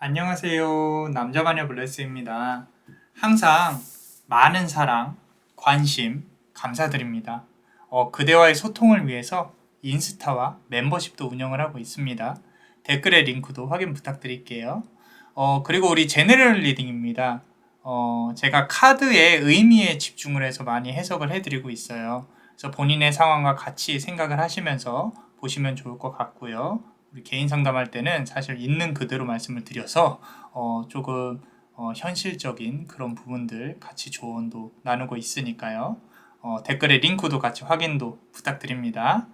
안녕하세요. 남자마녀 블레스입니다. 항상 많은 사랑, 관심, 감사드립니다. 그대와의 소통을 위해서 인스타와 멤버십도 운영을 하고 있습니다. 댓글의 링크도 확인 부탁드릴게요. 그리고 우리 제너럴 리딩입니다. 제가 카드의 의미에 집중을 해서 많이 해석을 해드리고 있어요. 그래서 본인의 상황과 같이 생각을 하시면서 보시면 좋을 것 같고요. 우리 개인 상담할 때는 사실 있는 그대로 말씀을 드려서 조금 현실적인 그런 부분들 같이 조언도 나누고 있으니까요. 댓글에 링크도 같이 확인도 부탁드립니다.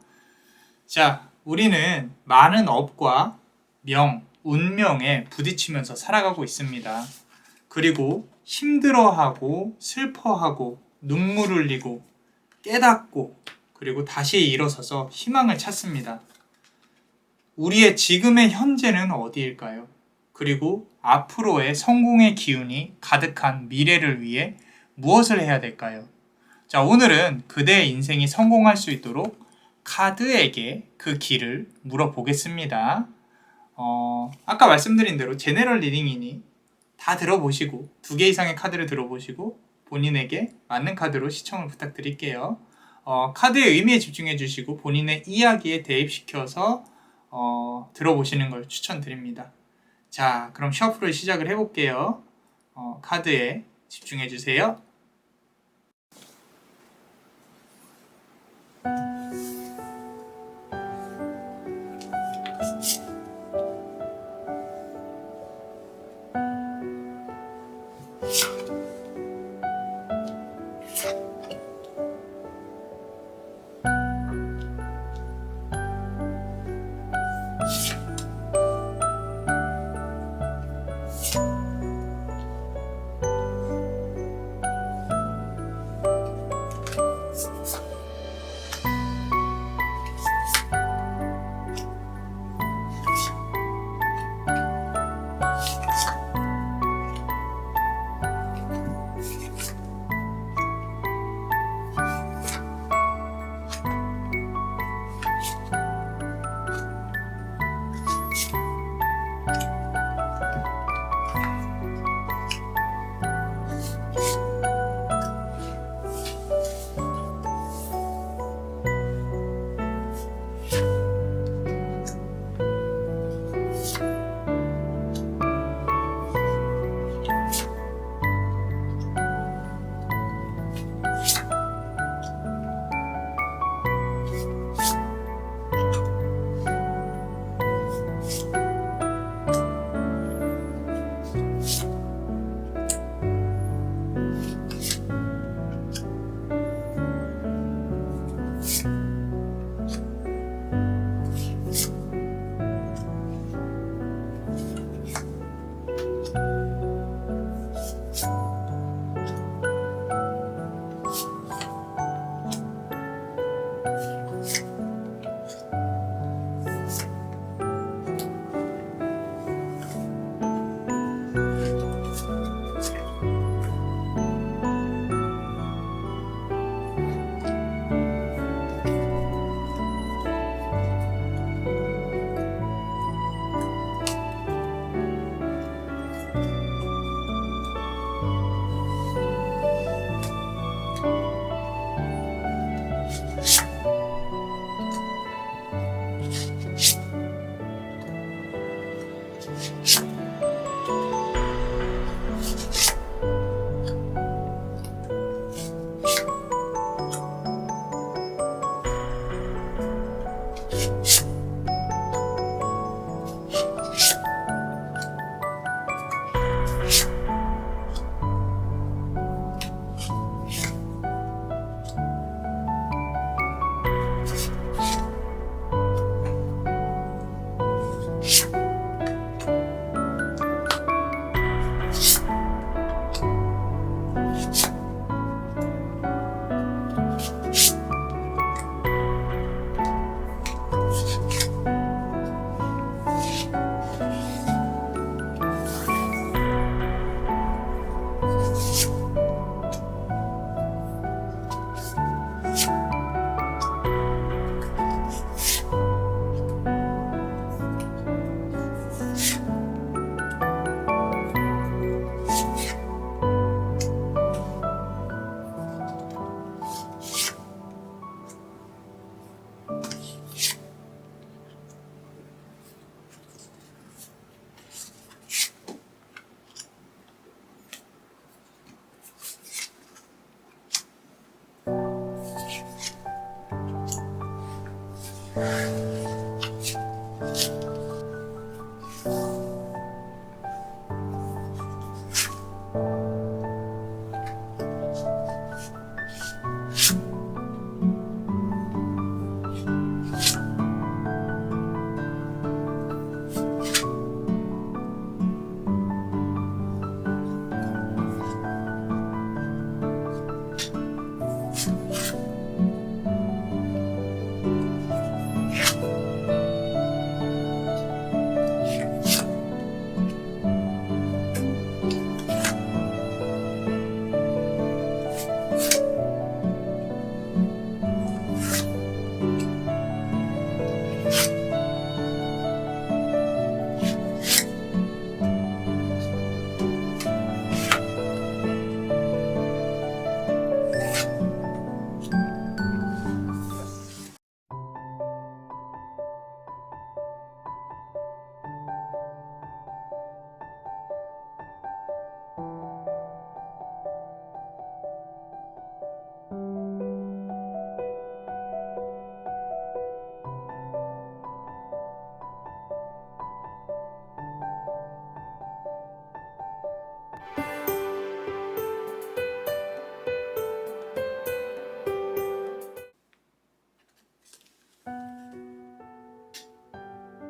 자, 우리는 많은 업과 명, 운명에 부딪히면서 살아가고 있습니다. 그리고 힘들어하고 슬퍼하고 눈물 흘리고 깨닫고 그리고 다시 일어서서 희망을 찾습니다. 우리의 지금의 현재는 어디일까요? 그리고 앞으로의 성공의 기운이 가득한 미래를 위해 무엇을 해야 될까요? 자, 오늘은 그대의 인생이 성공할 수 있도록 카드에게 그 길을 물어보겠습니다. 아까 말씀드린 대로 제너럴 리딩이니 다 들어보시고 2개 이상의 카드를 들어보시고 본인에게 맞는 카드로 시청을 부탁드릴게요. 카드의 의미에 집중해 주시고 본인의 이야기에 대입시켜서 들어보시는 걸 추천드립니다. 자, 그럼 셔플을 시작을 해볼게요. 카드에 집중해 주세요.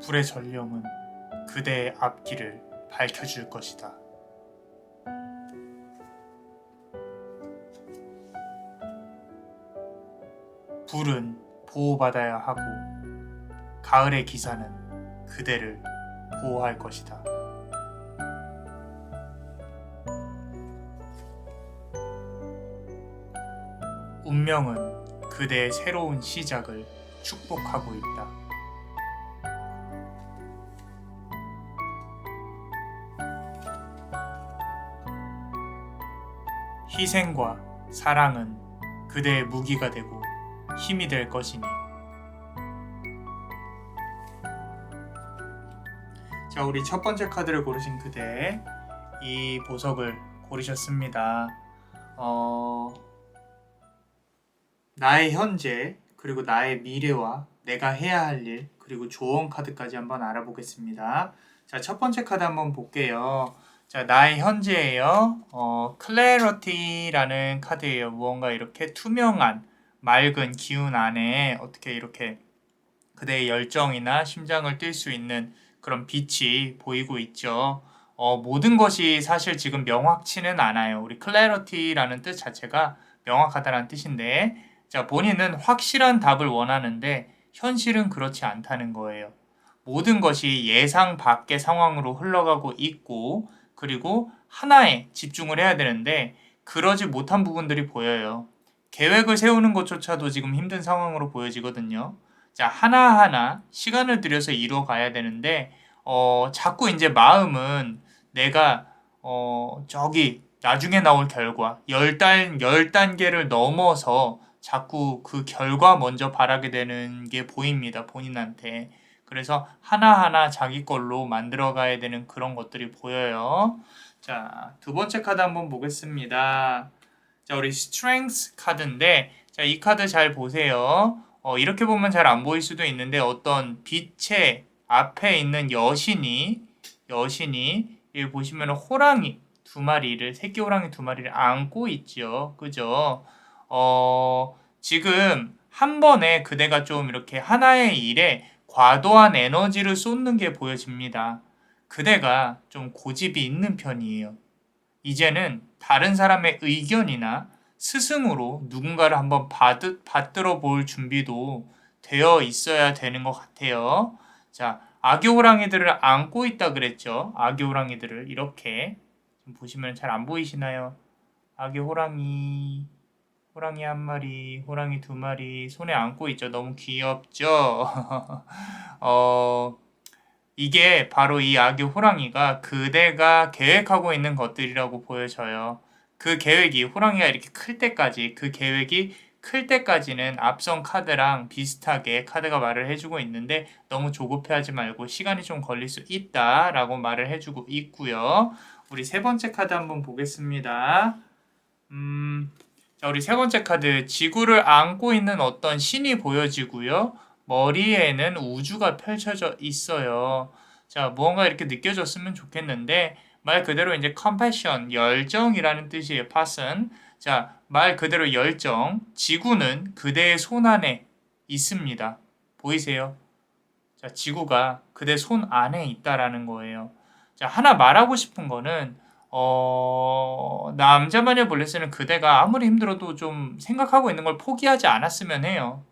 불의 전령은 그대의 앞길을 밝혀줄 것이다. 불은 보호받아야 하고 가을의 기사는 그대를 보호할 것이다. 운명은 그대의 새로운 시작을 축복하고 있다. 희생과 사랑은 그대의 무기가 되고 힘이 될 것이니. 자, 우리 첫 번째 카드를 고르신 그대, 이 보석을 고르셨습니다. 나의 현재, 그리고 나의 미래와 내가 해야 할 일, 그리고 조언 카드까지 한번 알아보겠습니다. 자, 첫 번째 카드 한번 볼게요. 자, 나의 현재예요. Clarity라는 카드예요. 무언가 이렇게 투명한, 맑은 기운 안에 어떻게 이렇게 그대의 열정이나 심장을 뛸 수 있는 그런 빛이 보이고 있죠. 모든 것이 사실 지금 명확치는 않아요. 우리 Clarity라는 뜻 자체가 명확하다는 뜻인데, 자, 본인은 확실한 답을 원하는데 현실은 그렇지 않다는 거예요. 모든 것이 예상 밖의 상황으로 흘러가고 있고, 그리고 하나에 집중을 해야 되는데 그러지 못한 부분들이 보여요. 계획을 세우는 것조차도 지금 힘든 상황으로 보여지거든요. 자, 하나하나 시간을 들여서 이루어 가야 되는데 자꾸 이제 마음은 내가 저기 나중에 나올 결과 10단계를 넘어서 자꾸 그 결과 먼저 바라게 되는 게 보입니다. 본인한테. 그래서 하나하나 자기 걸로 만들어 가야 되는 그런 것들이 보여요. 자, 두 번째 카드 한번 보겠습니다. 자, 우리 Strength 카드인데, 자, 이 카드 잘 보세요. 이렇게 보면 잘 안 보일 수도 있는데 어떤 빛의 앞에 있는 여신이 여기 보시면 호랑이 두 마리를, 새끼 호랑이 두 마리를 안고 있죠. 그죠? 지금 한 번에 그대가 좀 이렇게 하나의 일에 과도한 에너지를 쏟는 게 보여집니다. 그대가 좀 고집이 있는 편이에요. 이제는 다른 사람의 의견이나 스승으로 누군가를 한번 받들어 볼 준비도 되어 있어야 되는 것 같아요. 자, 아기 호랑이들을 안고 있다 그랬죠. 아기 호랑이들을 이렇게 보시면 잘 안 보이시나요? 아기 호랑이 한 마리, 호랑이 두 마리 손에 안고 있죠. 너무 귀엽죠? 이게 바로 이 아기 호랑이가 그대가 계획하고 있는 것들이라고 보여져요. 그 계획이, 호랑이가 이렇게 클 때까지 그 계획이 클 때까지는 앞선 카드랑 비슷하게 카드가 말을 해주고 있는데 너무 조급해하지 말고 시간이 좀 걸릴 수 있다라고 말을 해주고 있고요. 우리 세 번째 카드 한번 보겠습니다. 자, 우리 세 번째 카드, 지구를 안고 있는 어떤 신이 보여지고요. 머리에는 우주가 펼쳐져 있어요. 자, 무언가 이렇게 느껴졌으면 좋겠는데 말 그대로 이제 compassion, 열정이라는 뜻이에요. passion. 자, 말 그대로 열정. 지구는 그대의 손 안에 있습니다. 보이세요? 자, 지구가 그대 손 안에 있다라는 거예요. 자, 하나 말하고 싶은 거는 남자마녀 볼레스는 그대가 아무리 힘들어도 좀 생각하고 있는 걸 포기하지 않았으면 해요.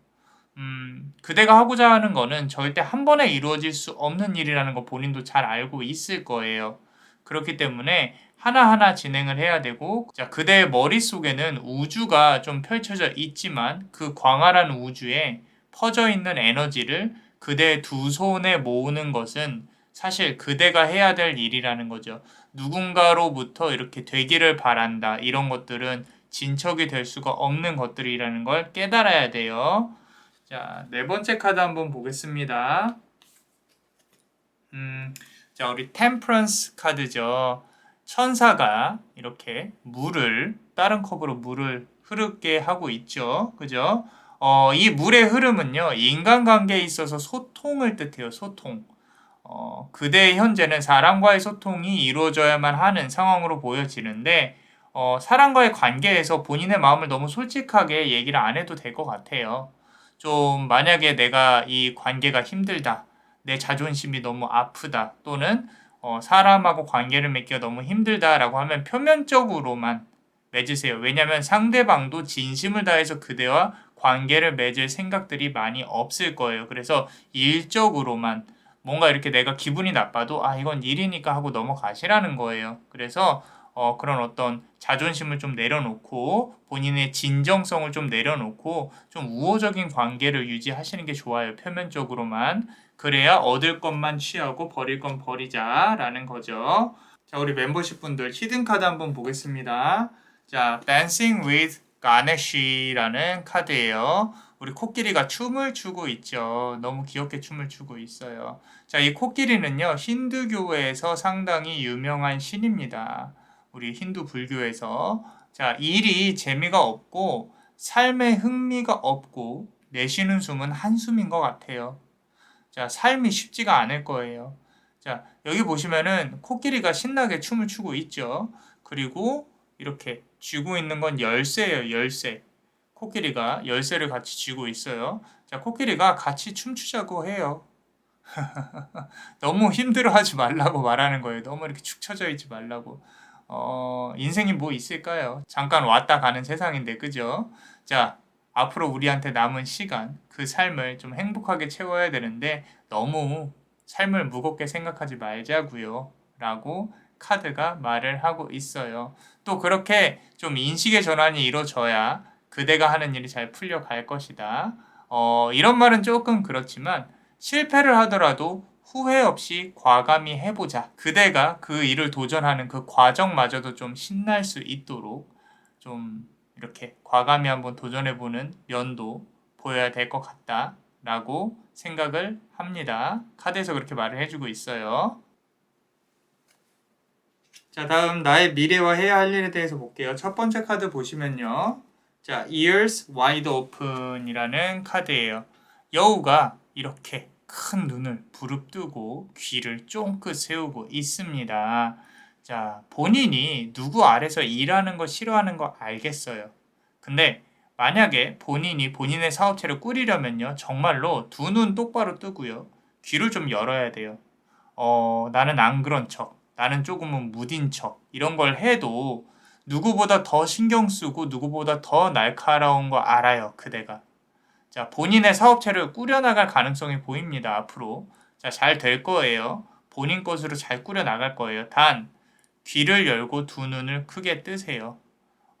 그대가 하고자 하는 거는 절대 한 번에 이루어질 수 없는 일이라는 거 본인도 잘 알고 있을 거예요. 그렇기 때문에 하나하나 진행을 해야 되고, 자, 그대의 머릿속에는 우주가 좀 펼쳐져 있지만 그 광활한 우주에 퍼져 있는 에너지를 그대의 두 손에 모으는 것은 사실 그대가 해야 될 일이라는 거죠. 누군가로부터 이렇게 되기를 바란다. 이런 것들은 진척이 될 수가 없는 것들이라는 걸 깨달아야 돼요. 자, 네 번째 카드 한번 보겠습니다. 자, 우리 템퍼런스 카드죠. 천사가 이렇게 다른 컵으로 물을 흐르게 하고 있죠. 그죠? 이 물의 흐름은요, 인간관계에 있어서 소통을 뜻해요. 소통. 그대의 현재는 사람과의 소통이 이루어져야만 하는 상황으로 보여지는데, 사람과의 관계에서 본인의 마음을 너무 솔직하게 얘기를 안 해도 될 것 같아요. 좀 만약에 내가 이 관계가 힘들다, 내 자존심이 너무 아프다, 또는 사람하고 관계를 맺기가 너무 힘들다라고 하면 표면적으로만 맺으세요. 왜냐하면 상대방도 진심을 다해서 그대와 관계를 맺을 생각들이 많이 없을 거예요. 그래서 일적으로만 뭔가 이렇게 내가 기분이 나빠도 이건 일이니까 하고 넘어가시라는 거예요. 그래서 그런 어떤 자존심을 좀 내려놓고 본인의 진정성을 좀 내려놓고 좀 우호적인 관계를 유지하시는 게 좋아요. 표면적으로만. 그래야 얻을 것만 취하고 버릴 건 버리자라는 거죠. 자, 우리 멤버십 분들 히든 카드 한번 보겠습니다. 자, Dancing with Ganesh라는 카드예요. 우리 코끼리가 춤을 추고 있죠. 너무 귀엽게 춤을 추고 있어요. 자, 이 코끼리는요, 힌두교에서 상당히 유명한 신입니다. 우리 힌두 불교에서. 자, 일이 재미가 없고, 삶에 흥미가 없고, 내쉬는 숨은 한숨인 것 같아요. 자, 삶이 쉽지가 않을 거예요. 자, 여기 보시면은 코끼리가 신나게 춤을 추고 있죠. 그리고 이렇게 쥐고 있는 건 열쇠예요, 열쇠. 코끼리가 열쇠를 같이 쥐고 있어요. 자, 코끼리가 같이 춤추자고 해요. 너무 힘들어하지 말라고 말하는 거예요. 너무 이렇게 축 처져 있지 말라고. 인생이 뭐 있을까요? 잠깐 왔다 가는 세상인데, 그죠? 자, 앞으로 우리한테 남은 시간, 그 삶을 좀 행복하게 채워야 되는데 너무 삶을 무겁게 생각하지 말자고요. 라고 카드가 말을 하고 있어요. 또 그렇게 좀 인식의 전환이 이루어져야 그대가 하는 일이 잘 풀려갈 것이다. 이런 말은 조금 그렇지만 실패를 하더라도 후회 없이 과감히 해보자. 그대가 그 일을 도전하는 그 과정마저도 좀 신날 수 있도록 좀 이렇게 과감히 한번 도전해보는 면도 보여야 될 것 같다라고 생각을 합니다. 카드에서 그렇게 말을 해주고 있어요. 자, 다음 나의 미래와 해야 할 일에 대해서 볼게요. 첫 번째 카드 보시면요. 자, Ears Wide Open이라는 카드예요. 여우가 이렇게 큰 눈을 부릅뜨고 귀를 쫑긋 세우고 있습니다. 자, 본인이 누구 아래서 일하는 거 싫어하는 거 알겠어요. 근데 만약에 본인이 본인의 사업체를 꾸리려면요. 정말로 두 눈 똑바로 뜨고요. 귀를 좀 열어야 돼요. 나는 안 그런 척, 나는 조금은 무딘 척 이런 걸 해도 누구보다 더 신경 쓰고 누구보다 더 날카로운 거 알아요. 그대가. 자, 본인의 사업체를 꾸려나갈 가능성이 보입니다. 앞으로. 자, 잘 될 거예요. 본인 것으로 잘 꾸려나갈 거예요. 단 귀를 열고 두 눈을 크게 뜨세요.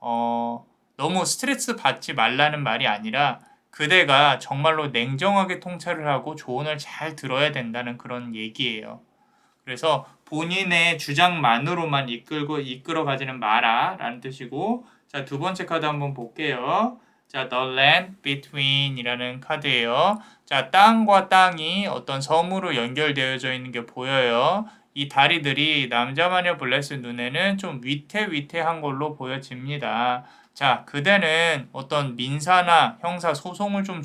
너무 스트레스 받지 말라는 말이 아니라 그대가 정말로 냉정하게 통찰을 하고 조언을 잘 들어야 된다는 그런 얘기예요. 그래서 본인의 주장만으로만 이끌어가지는 마라 라는 뜻이고, 자, 두 번째 카드 한번 볼게요. 자, The Land Between이라는 카드예요. 자, 땅과 땅이 어떤 섬으로 연결되어져 있는 게 보여요. 이 다리들이 남자 마녀 블레스의 눈에는 좀 위태위태한 걸로 보여집니다. 자, 그대는 어떤 민사나 형사 소송을 좀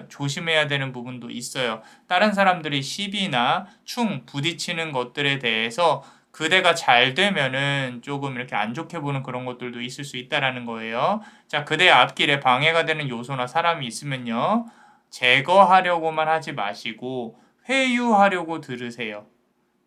조심해야 되는 부분도 있어요. 다른 사람들이 시비나 충 부딪히는 것들에 대해서 그대가 잘 되면은 조금 이렇게 안 좋게 보는 그런 것들도 있을 수 있다라는 거예요. 자, 그대의 앞길에 방해가 되는 요소나 사람이 있으면요. 제거하려고만 하지 마시고 회유하려고 들으세요.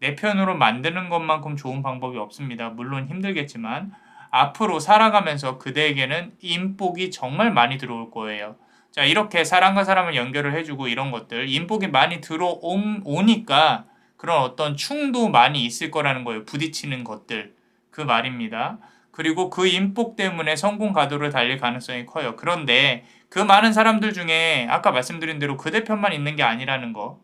내 편으로 만드는 것만큼 좋은 방법이 없습니다. 물론 힘들겠지만 앞으로 살아가면서 그대에게는 인복이 정말 많이 들어올 거예요. 자, 이렇게 사람과 사람을 연결을 해주고 이런 것들 인복이 많이 들어오니까 그런 어떤 충도 많이 있을 거라는 거예요. 부딪히는 것들. 그 말입니다. 그리고 그 인복 때문에 성공 가도를 달릴 가능성이 커요. 그런데 그 많은 사람들 중에 아까 말씀드린 대로 그대 편만 있는 게 아니라는 거.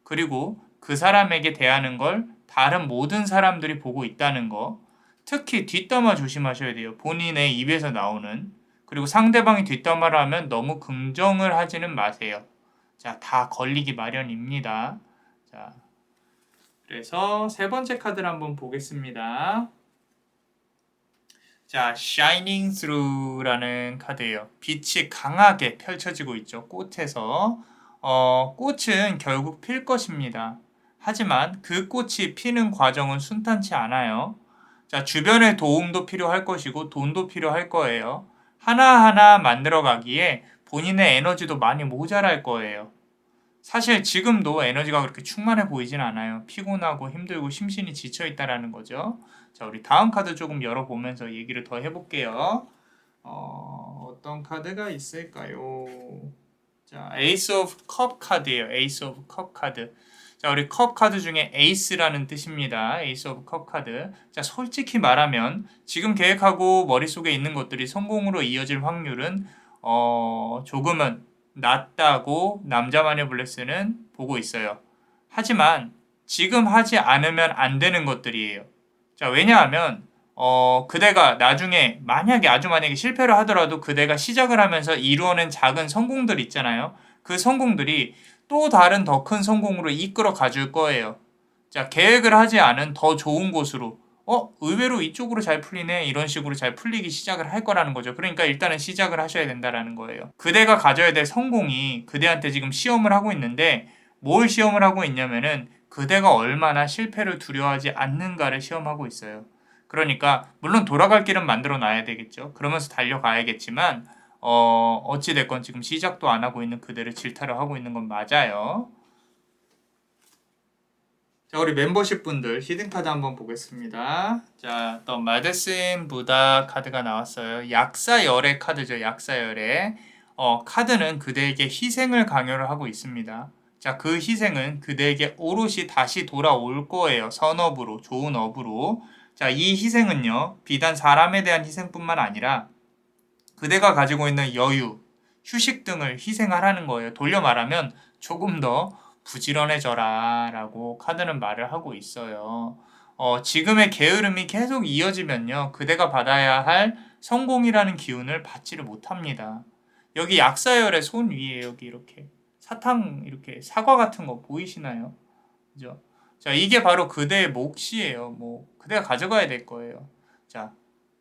그리고 그 사람에게 대하는 걸 다른 모든 사람들이 보고 있다는 거. 특히 뒷담화 조심하셔야 돼요. 본인의 입에서 나오는. 그리고 상대방이 뒷담화를 하면 너무 긍정을 하지는 마세요. 자, 다 걸리기 마련입니다. 자, 그래서 세 번째 카드를 한번 보겠습니다. 자, Shining Through라는 카드예요. 빛이 강하게 펼쳐지고 있죠. 꽃에서. 꽃은 결국 필 것입니다. 하지만 그 꽃이 피는 과정은 순탄치 않아요. 자, 주변의 도움도 필요할 것이고 돈도 필요할 거예요. 하나하나 만들어 가기에 본인의 에너지도 많이 모자랄 거예요. 사실 지금도 에너지가 그렇게 충만해 보이진 않아요. 피곤하고 힘들고 심신이 지쳐 있다라는 거죠. 자, 우리 다음 카드 조금 열어보면서 얘기를 더 해볼게요. 어떤 카드가 있을까요? 자, 에이스 오브 컵 카드예요. 에이스 오브 컵 카드. 자, 우리 컵 카드 중에 에이스라는 뜻입니다. 에이스 오브 컵 카드. 자, 솔직히 말하면 지금 계획하고 머릿속에 있는 것들이 성공으로 이어질 확률은 조금은 낮다고 남자마녀 블레스는 보고 있어요. 하지만 지금 하지 않으면 안 되는 것들이에요. 자, 왜냐하면 그대가 나중에 만약에 실패를 하더라도 그대가 시작을 하면서 이루어낸 작은 성공들 있잖아요. 그 성공들이 또 다른 더 큰 성공으로 이끌어 가줄 거예요. 자, 계획을 하지 않은 더 좋은 곳으로 의외로 이쪽으로 잘 풀리네. 이런 식으로 잘 풀리기 시작을 할 거라는 거죠. 그러니까 일단은 시작을 하셔야 된다라는 거예요. 그대가 가져야 될 성공이 그대한테 지금 시험을 하고 있는데 뭘 시험을 하고 있냐면은 그대가 얼마나 실패를 두려워하지 않는가를 시험하고 있어요. 그러니까 물론 돌아갈 길은 만들어 놔야 되겠죠. 그러면서 달려가야겠지만 어찌됐건 지금 시작도 안 하고 있는 그대를 질타를 하고 있는 건 맞아요. 자, 우리 멤버십 분들 히든카드 한번 보겠습니다. 자, 또 마데슨 부다 카드가 나왔어요. 약사열애 카드죠. 약사열애. 카드는 그대에게 희생을 강요를 하고 있습니다. 자, 그 희생은 그대에게 오롯이 다시 돌아올 거예요. 선업으로, 좋은 업으로. 자, 이 희생은요, 비단 사람에 대한 희생뿐만 아니라 그대가 가지고 있는 여유, 휴식 등을 희생하라는 거예요. 돌려 말하면 조금 더 부지런해져라 라고 카드는 말을 하고 있어요. 지금의 게으름이 계속 이어지면요. 그대가 받아야 할 성공이라는 기운을 받지를 못합니다. 여기 약사열의 손 위에 여기 이렇게 사탕 이렇게 사과 같은 거 보이시나요? 그죠? 자, 이게 바로 그대의 몫이에요. 뭐 그대가 가져가야 될 거예요. 자,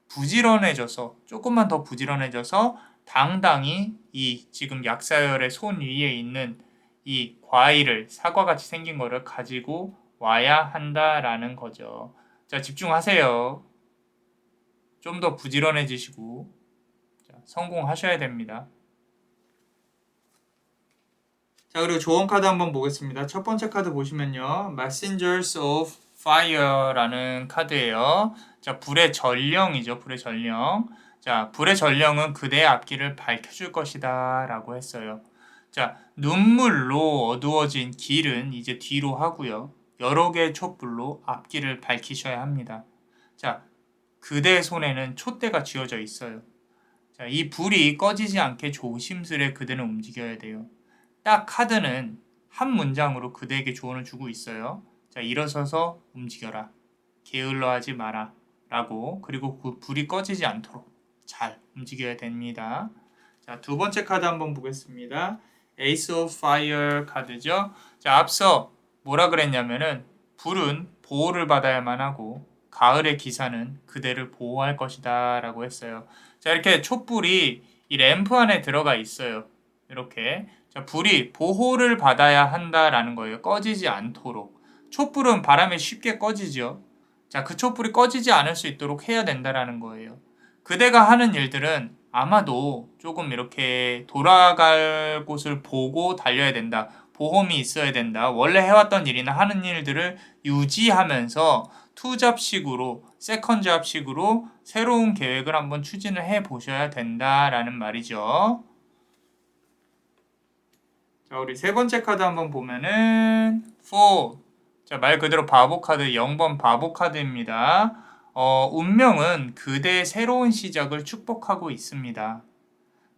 부지런해져서 조금만 더 부지런해져서 당당히 이 지금 약사열의 손 위에 있는 이 과일을 사과같이 생긴 거를 가지고 와야 한다라는 거죠. 자, 집중하세요. 좀 더 부지런해지시고 자, 성공하셔야 됩니다. 자, 그리고 조언 카드 한번 보겠습니다. 첫 번째 카드 보시면요. Messengers of Fire라는 카드예요. 자, 불의 전령이죠. 불의 전령. 자, 불의 전령은 그대의 앞길을 밝혀줄 것이다 라고 했어요. 자, 눈물로 어두워진 길은 이제 뒤로 하고요. 여러 개의 촛불로 앞길을 밝히셔야 합니다. 자, 그대의 손에는 촛대가 쥐어져 있어요. 자, 이 불이 꺼지지 않게 조심스레 그대는 움직여야 돼요. 딱 카드는 한 문장으로 그대에게 조언을 주고 있어요. 자, 일어서서 움직여라. 게을러 하지 마라. 라고. 그리고 그 불이 꺼지지 않도록 잘 움직여야 됩니다. 자, 두 번째 카드 한번 보겠습니다. Ace of Fire 카드죠. 자, 앞서 뭐라 그랬냐면은 불은 보호를 받아야만 하고 가을의 기사는 그대를 보호할 것이다 라고 했어요. 자, 이렇게 촛불이 이 램프 안에 들어가 있어요. 이렇게. 자, 불이 보호를 받아야 한다라는 거예요. 꺼지지 않도록. 촛불은 바람에 쉽게 꺼지죠. 자, 그 촛불이 꺼지지 않을 수 있도록 해야 된다라는 거예요. 그대가 하는 일들은 아마도 조금 이렇게 돌아갈 곳을 보고 달려야 된다. 보험이 있어야 된다. 원래 해왔던 일이나 하는 일들을 유지하면서 투잡식으로, 세컨잡식으로 새로운 계획을 한번 추진을 해 보셔야 된다라는 말이죠. 자, 우리 세 번째 카드 한번 보면은 4. 자, 말 그대로 바보 카드, 0번 바보 카드입니다. 운명은 그대의 새로운 시작을 축복하고 있습니다.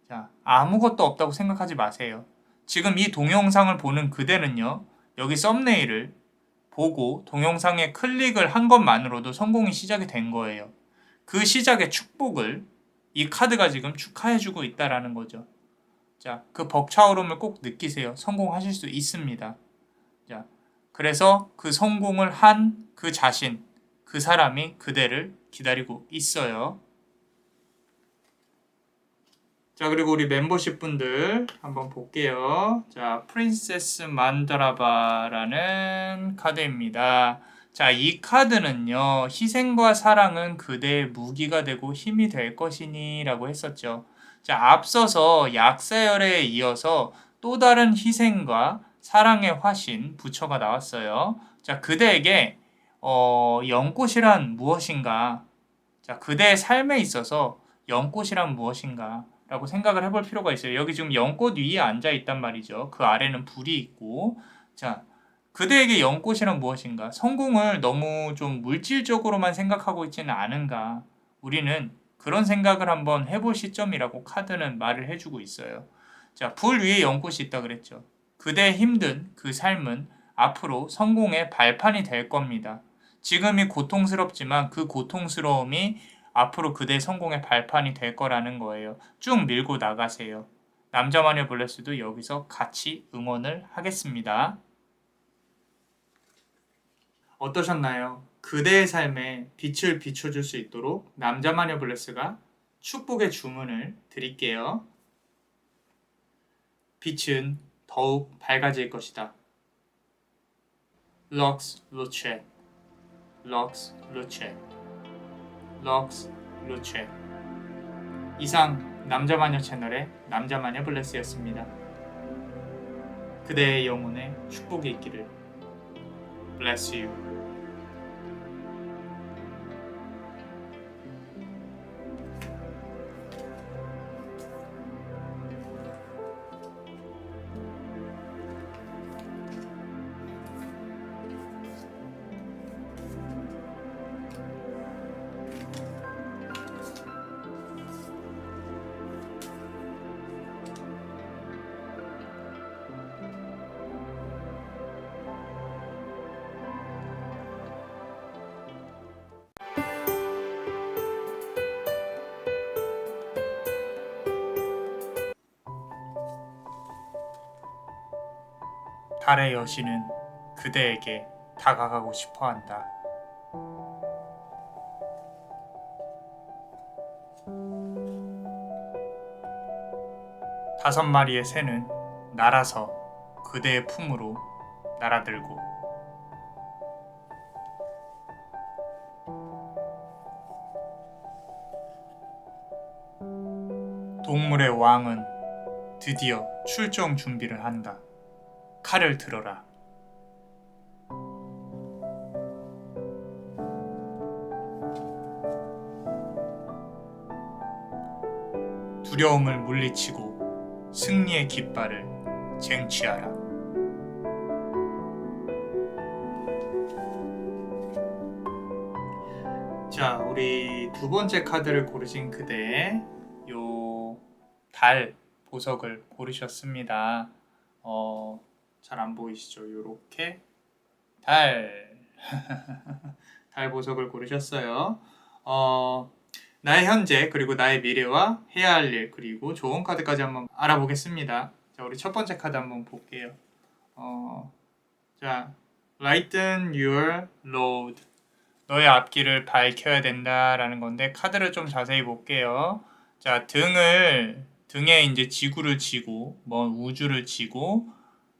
자, 아무것도 없다고 생각하지 마세요. 지금 이 동영상을 보는 그대는요, 여기 썸네일을 보고 동영상에 클릭을 한 것만으로도 성공이 시작이 된 거예요. 그 시작의 축복을 이 카드가 지금 축하해주고 있다라는 거죠. 자, 그 벅차오름을 꼭 느끼세요. 성공하실 수 있습니다. 자, 그래서 그 성공을 한 그 자신, 그 사람이 그대를 기다리고 있어요. 자, 그리고 우리 멤버십 분들 한번 볼게요. 자, 프린세스 만다라바라는 카드입니다. 자, 이 카드는요, 희생과 사랑은 그대의 무기가 되고 힘이 될 것이니 라고 했었죠. 자, 앞서서 약사열에 이어서 또 다른 희생과 사랑의 화신 부처가 나왔어요. 자, 그대에게 연꽃이란 무엇인가? 자, 그대의 삶에 있어서 연꽃이란 무엇인가? 라고 생각을 해볼 필요가 있어요. 여기 지금 연꽃 위에 앉아 있단 말이죠. 그 아래는 불이 있고. 자, 그대에게 연꽃이란 무엇인가? 성공을 너무 좀 물질적으로만 생각하고 있지는 않은가? 우리는 그런 생각을 한번 해볼 시점이라고 카드는 말을 해주고 있어요. 자, 불 위에 연꽃이 있다 그랬죠. 그대의 힘든 그 삶은 앞으로 성공의 발판이 될 겁니다. 지금이 고통스럽지만 그 고통스러움이 앞으로 그대의 성공의 발판이 될 거라는 거예요. 쭉 밀고 나가세요. 남자마녀 블레스도 여기서 같이 응원을 하겠습니다. 어떠셨나요? 그대의 삶에 빛을 비춰줄 수 있도록 남자마녀 블레스가 축복의 주문을 드릴게요. 빛은 더욱 밝아질 것이다. 럭스 루체, 럭스 루체, 럭스 루체. 이상 남자마녀 채널의 남자마녀 블레스였습니다. 그대의 영혼에 축복이 있기를. Bless you. 달의 여신은 그대에게 다가가고 싶어 한다. 다섯 마리의 새는 날아서 그대의 품으로 날아들고 동물의 왕은 드디어 출정 준비를 한다. 칼을 들어라. 두려움을 물리치고 승리의 깃발을 쟁취하라. 자, 우리 두 번째 카드를 고르신 그대, 요 달 보석을 고르셨습니다. 잘 안 보이시죠? 요렇게 달 달 보석을 고르셨어요. 나의 현재 그리고 나의 미래와 해야 할 일 그리고 좋은 카드까지 한번 알아보겠습니다. 자, 우리 첫 번째 카드 한번 볼게요. 자, lighten your load. 너의 앞길을 밝혀야 된다라는 건데 카드를 좀 자세히 볼게요. 자, 등에 이제 지구를 지고 먼 우주를 지고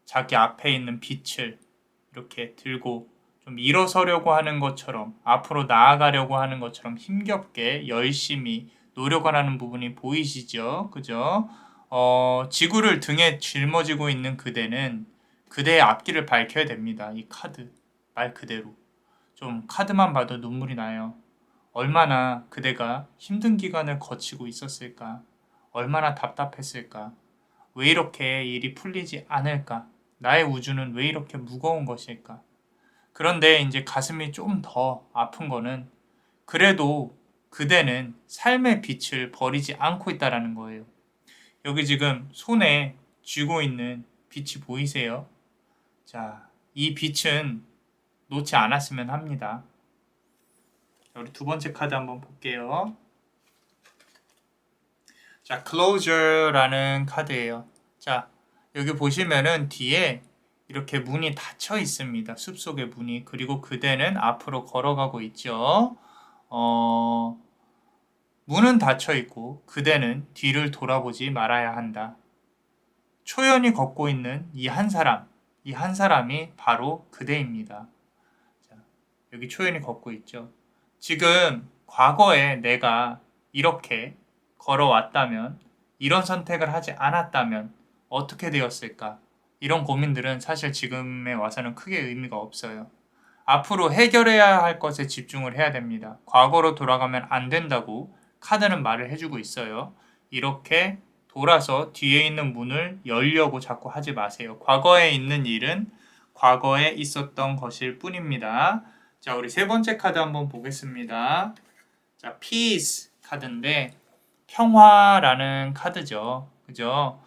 자기 앞에 있는 빛을 이렇게 들고 좀 일어서려고 하는 것처럼 앞으로 나아가려고 하는 것처럼 힘겹게 열심히 노력을 하는 부분이 보이시죠? 그죠? 지구를 등에 짊어지고 있는 그대는 그대의 앞길을 밝혀야 됩니다. 이 카드 말 그대로 좀 카드만 봐도 눈물이 나요. 얼마나 그대가 힘든 기간을 거치고 있었을까? 얼마나 답답했을까? 왜 이렇게 일이 풀리지 않을까? 나의 우주는 왜 이렇게 무거운 것일까? 그런데 이제 가슴이 좀 더 아픈 거는 그래도 그대는 삶의 빛을 버리지 않고 있다라는 거예요. 여기 지금 손에 쥐고 있는 빛이 보이세요? 자, 이 빛은 놓지 않았으면 합니다. 자, 우리 두 번째 카드 한번 볼게요. 자, closure라는 카드예요. 자, 여기 보시면은 뒤에 이렇게 문이 닫혀 있습니다. 숲속의 문이. 그리고 그대는 앞으로 걸어가고 있죠. 문은 닫혀 있고 그대는 뒤를 돌아보지 말아야 한다. 초연히 걷고 있는 이 한 사람이 바로 그대입니다. 자, 여기 초연히 걷고 있죠. 지금 과거에 내가 이렇게 걸어왔다면, 이런 선택을 하지 않았다면 어떻게 되었을까? 이런 고민들은 사실 지금에 와서는 크게 의미가 없어요. 앞으로 해결해야 할 것에 집중을 해야 됩니다. 과거로 돌아가면 안 된다고 카드는 말을 해주고 있어요. 이렇게 돌아서 뒤에 있는 문을 열려고 자꾸 하지 마세요. 과거에 있는 일은 과거에 있었던 것일 뿐입니다. 자, 우리 세 번째 카드 한번 보겠습니다. 자, peace 카드인데 평화라는 카드죠. 그죠?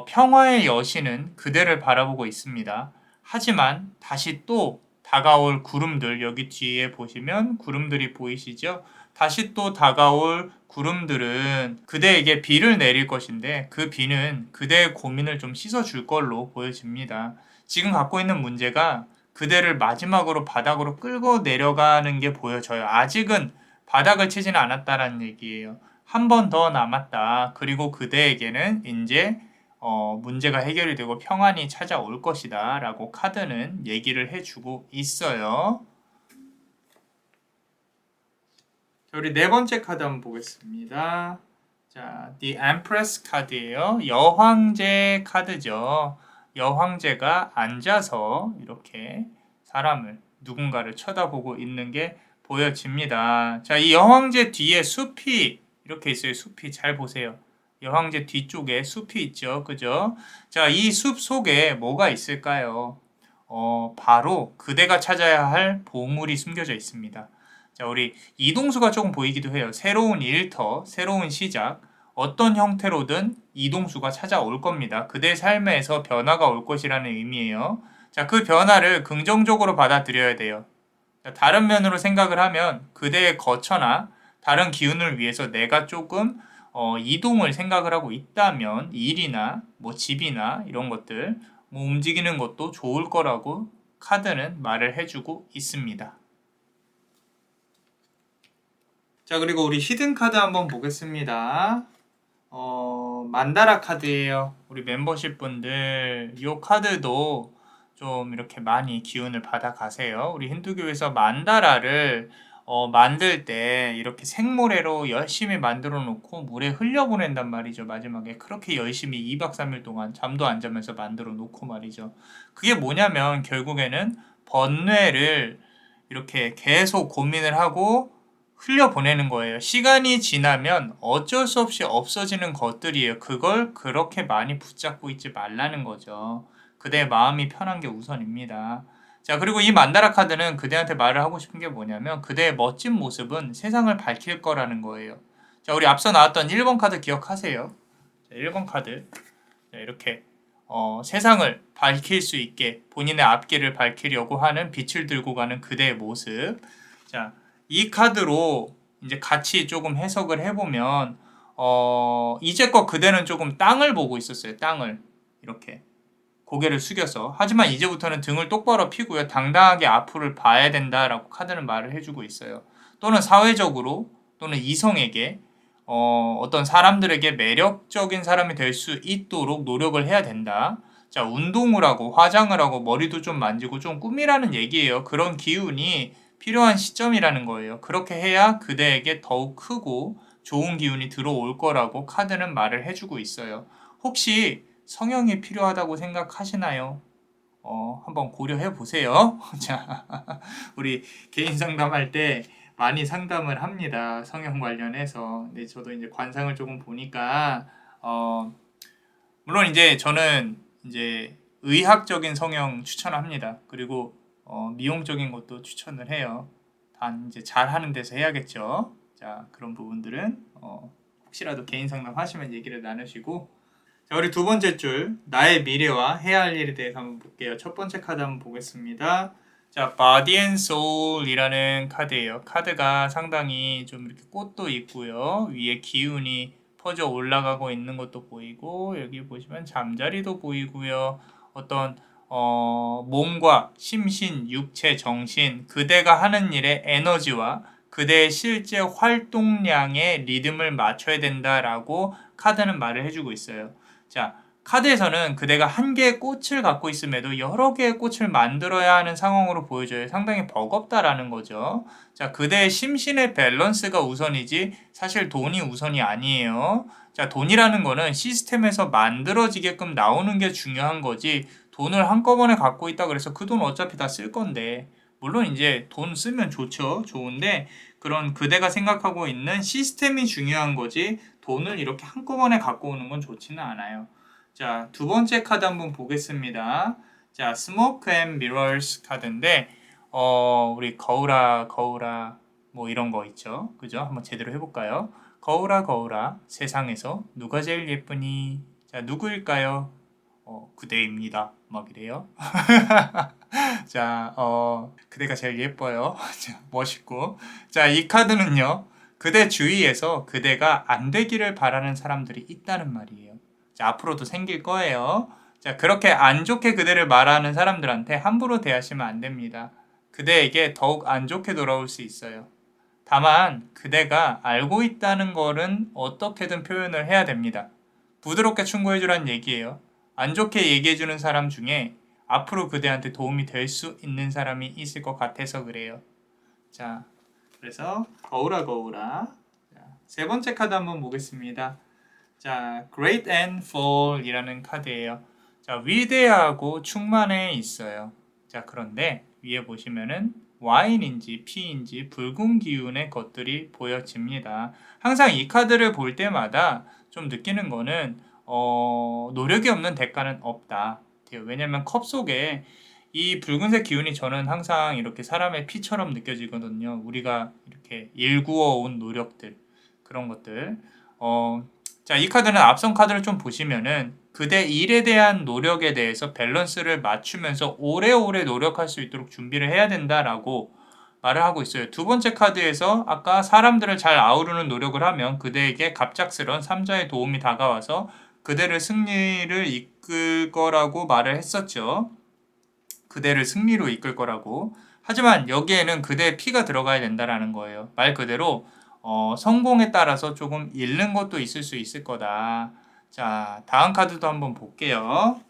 평화의 여신은 그대를 바라보고 있습니다. 하지만 다시 또 다가올 구름들, 여기 뒤에 보시면 구름들이 보이시죠? 다시 또 다가올 구름들은 그대에게 비를 내릴 것인데 그 비는 그대의 고민을 좀 씻어줄 걸로 보여집니다. 지금 갖고 있는 문제가 그대를 마지막으로 바닥으로 끌고 내려가는 게 보여져요. 아직은 바닥을 치지는 않았다라는 얘기예요. 한 번 더 남았다. 그리고 그대에게는 이제 문제가 해결이 되고 평안이 찾아올 것이다 라고 카드는 얘기를 해주고 있어요. 자, 우리 네 번째 카드 한번 보겠습니다. 자, The Empress 카드예요. 여황제 카드죠. 여황제가 앉아서 이렇게 누군가를 쳐다보고 있는 게 보여집니다. 자, 이 여황제 뒤에 숲이 이렇게 있어요. 숲이 잘 보세요. 여황제 뒤쪽에 숲이 있죠. 그죠? 자, 이 숲 속에 뭐가 있을까요? 바로 그대가 찾아야 할 보물이 숨겨져 있습니다. 자, 우리 이동수가 조금 보이기도 해요. 새로운 일터, 새로운 시작, 어떤 형태로든 이동수가 찾아올 겁니다. 그대의 삶에서 변화가 올 것이라는 의미예요. 자, 그 변화를 긍정적으로 받아들여야 돼요. 자, 다른 면으로 생각을 하면 그대의 거처나 다른 기운을 위해서 내가 조금 이동을 생각을 하고 있다면 일이나 뭐 집이나 이런 것들 뭐 움직이는 것도 좋을 거라고 카드는 말을 해주고 있습니다. 자, 그리고 우리 히든 카드 한번 보겠습니다. 만다라 카드예요. 우리 멤버십 분들 이 카드도 좀 이렇게 많이 기운을 받아 가세요. 우리 힌두교에서 만다라를 만들 때 이렇게 생모래로 열심히 만들어 놓고 물에 흘려보낸단 말이죠. 마지막에 그렇게 열심히 2박 3일 동안 잠도 안 자면서 만들어 놓고 말이죠. 그게 뭐냐면 결국에는 번뇌를 이렇게 계속 고민을 하고 흘려보내는 거예요. 시간이 지나면 어쩔 수 없이 없어지는 것들이에요. 그걸 그렇게 많이 붙잡고 있지 말라는 거죠. 그대의 마음이 편한 게 우선입니다. 자, 그리고 이 만다라 카드는 그대한테 말을 하고 싶은 게 뭐냐면 그대의 멋진 모습은 세상을 밝힐 거라는 거예요. 자, 우리 앞서 나왔던 1번 카드 기억하세요. 자, 1번 카드. 자, 이렇게 세상을 밝힐 수 있게 본인의 앞길을 밝히려고 하는 빛을 들고 가는 그대의 모습. 자, 이 카드로 이제 같이 조금 해석을 해보면 이제껏 그대는 조금 땅을 보고 있었어요. 땅을 이렇게 고개를 숙여서. 하지만 이제부터는 등을 똑바로 펴고요. 당당하게 앞을 봐야 된다라고 카드는 말을 해주고 있어요. 또는 사회적으로 또는 이성에게 어떤 사람들에게 매력적인 사람이 될 수 있도록 노력을 해야 된다. 자, 운동을 하고 화장을 하고 머리도 좀 만지고 좀 꾸미라는 얘기예요. 그런 기운이 필요한 시점이라는 거예요. 그렇게 해야 그대에게 더욱 크고 좋은 기운이 들어올 거라고 카드는 말을 해주고 있어요. 혹시 성형이 필요하다고 생각하시나요? 한번 고려해 보세요. 자, 우리 개인 상담할 때 많이 상담을 합니다. 성형 관련해서. 근데 저도 이제 관상을 조금 보니까, 물론 이제 저는 이제 의학적인 성형 추천합니다. 그리고 미용적인 것도 추천을 해요. 단 이제 잘하는 데서 해야겠죠. 자, 그런 부분들은 혹시라도 개인 상담 하시면 얘기를 나누시고. 자, 우리 두 번째 줄, 나의 미래와 해야 할 일에 대해서 한번 볼게요. 첫 번째 카드 한번 보겠습니다. 자, Body and Soul이라는 카드예요. 카드가 상당히 좀 이렇게 꽃도 있고요. 위에 기운이 퍼져 올라가고 있는 것도 보이고, 여기 보시면 잠자리도 보이고요. 어떤 몸과 심신, 육체, 정신, 그대가 하는 일의 에너지와 그대의 실제 활동량의 리듬을 맞춰야 된다라고 카드는 말을 해주고 있어요. 자, 카드에서는 그대가 한 개의 꽃을 갖고 있음에도 여러 개의 꽃을 만들어야 하는 상황으로 보여져요. 상당히 버겁다라는 거죠. 자, 그대의 심신의 밸런스가 우선이지 사실 돈이 우선이 아니에요. 자, 돈이라는 거는 시스템에서 만들어지게끔 나오는 게 중요한 거지, 돈을 한꺼번에 갖고 있다 그래서 그 돈 어차피 다 쓸 건데, 물론 이제 돈 쓰면 좋죠. 좋은데 그런 그대가 생각하고 있는 시스템이 중요한 거지, 돈을 이렇게 한꺼번에 갖고 오는 건 좋지는 않아요. 자, 두 번째 카드 한번 보겠습니다. 자, Smoke and Mirrors 카드인데, 우리 거울아, 거울아, 뭐 이런 거 있죠. 그죠? 한번 제대로 해볼까요? 거울아, 거울아, 세상에서 누가 제일 예쁘니? 자, 누구일까요? 그대입니다. 막 이래요. 자, 그대가 제일 예뻐요. 자, 멋있고. 자, 이 카드는요, 그대 주위에서 그대가 안 되기를 바라는 사람들이 있다는 말이에요. 자, 앞으로도 생길 거예요. 자, 그렇게 안 좋게 그대를 말하는 사람들한테 함부로 대하시면 안 됩니다. 그대에게 더욱 안 좋게 돌아올 수 있어요. 다만 그대가 알고 있다는 거는 어떻게든 표현을 해야 됩니다. 부드럽게 충고해주라는 얘기예요. 안 좋게 얘기해주는 사람 중에 앞으로 그대한테 도움이 될 수 있는 사람이 있을 것 같아서 그래요. 자, 그래서 거울아, 거울아. 자, 세 번째 카드 한번 보겠습니다. 자, Great and Full 이라는 카드예요. 자, 위대하고 충만해 있어요. 자, 그런데 위에 보시면은 와인인지 피인지 붉은 기운의 것들이 보여집니다. 항상 이 카드를 볼 때마다 좀 느끼는 거는 노력이 없는 대가는 없다. 왜냐면 컵 속에 이 붉은색 기운이 저는 항상 이렇게 사람의 피처럼 느껴지거든요. 우리가 이렇게 일구어 온 노력들, 그런 것들. 자, 이 카드는 앞선 카드를 좀 보시면은 그대 일에 대한 노력에 대해서 밸런스를 맞추면서 오래오래 노력할 수 있도록 준비를 해야 된다라고 말을 하고 있어요. 두 번째 카드에서 아까 사람들을 잘 아우르는 노력을 하면 그대에게 갑작스런 삼자의 도움이 다가와서 그대를 승리를 이끌 거라고 말을 했었죠. 그대를 승리로 이끌 거라고. 하지만 여기에는 그대의 피가 들어가야 된다라는 거예요. 말 그대로 성공에 따라서 조금 잃는 것도 있을 수 있을 거다. 자, 다음 카드도 한번 볼게요.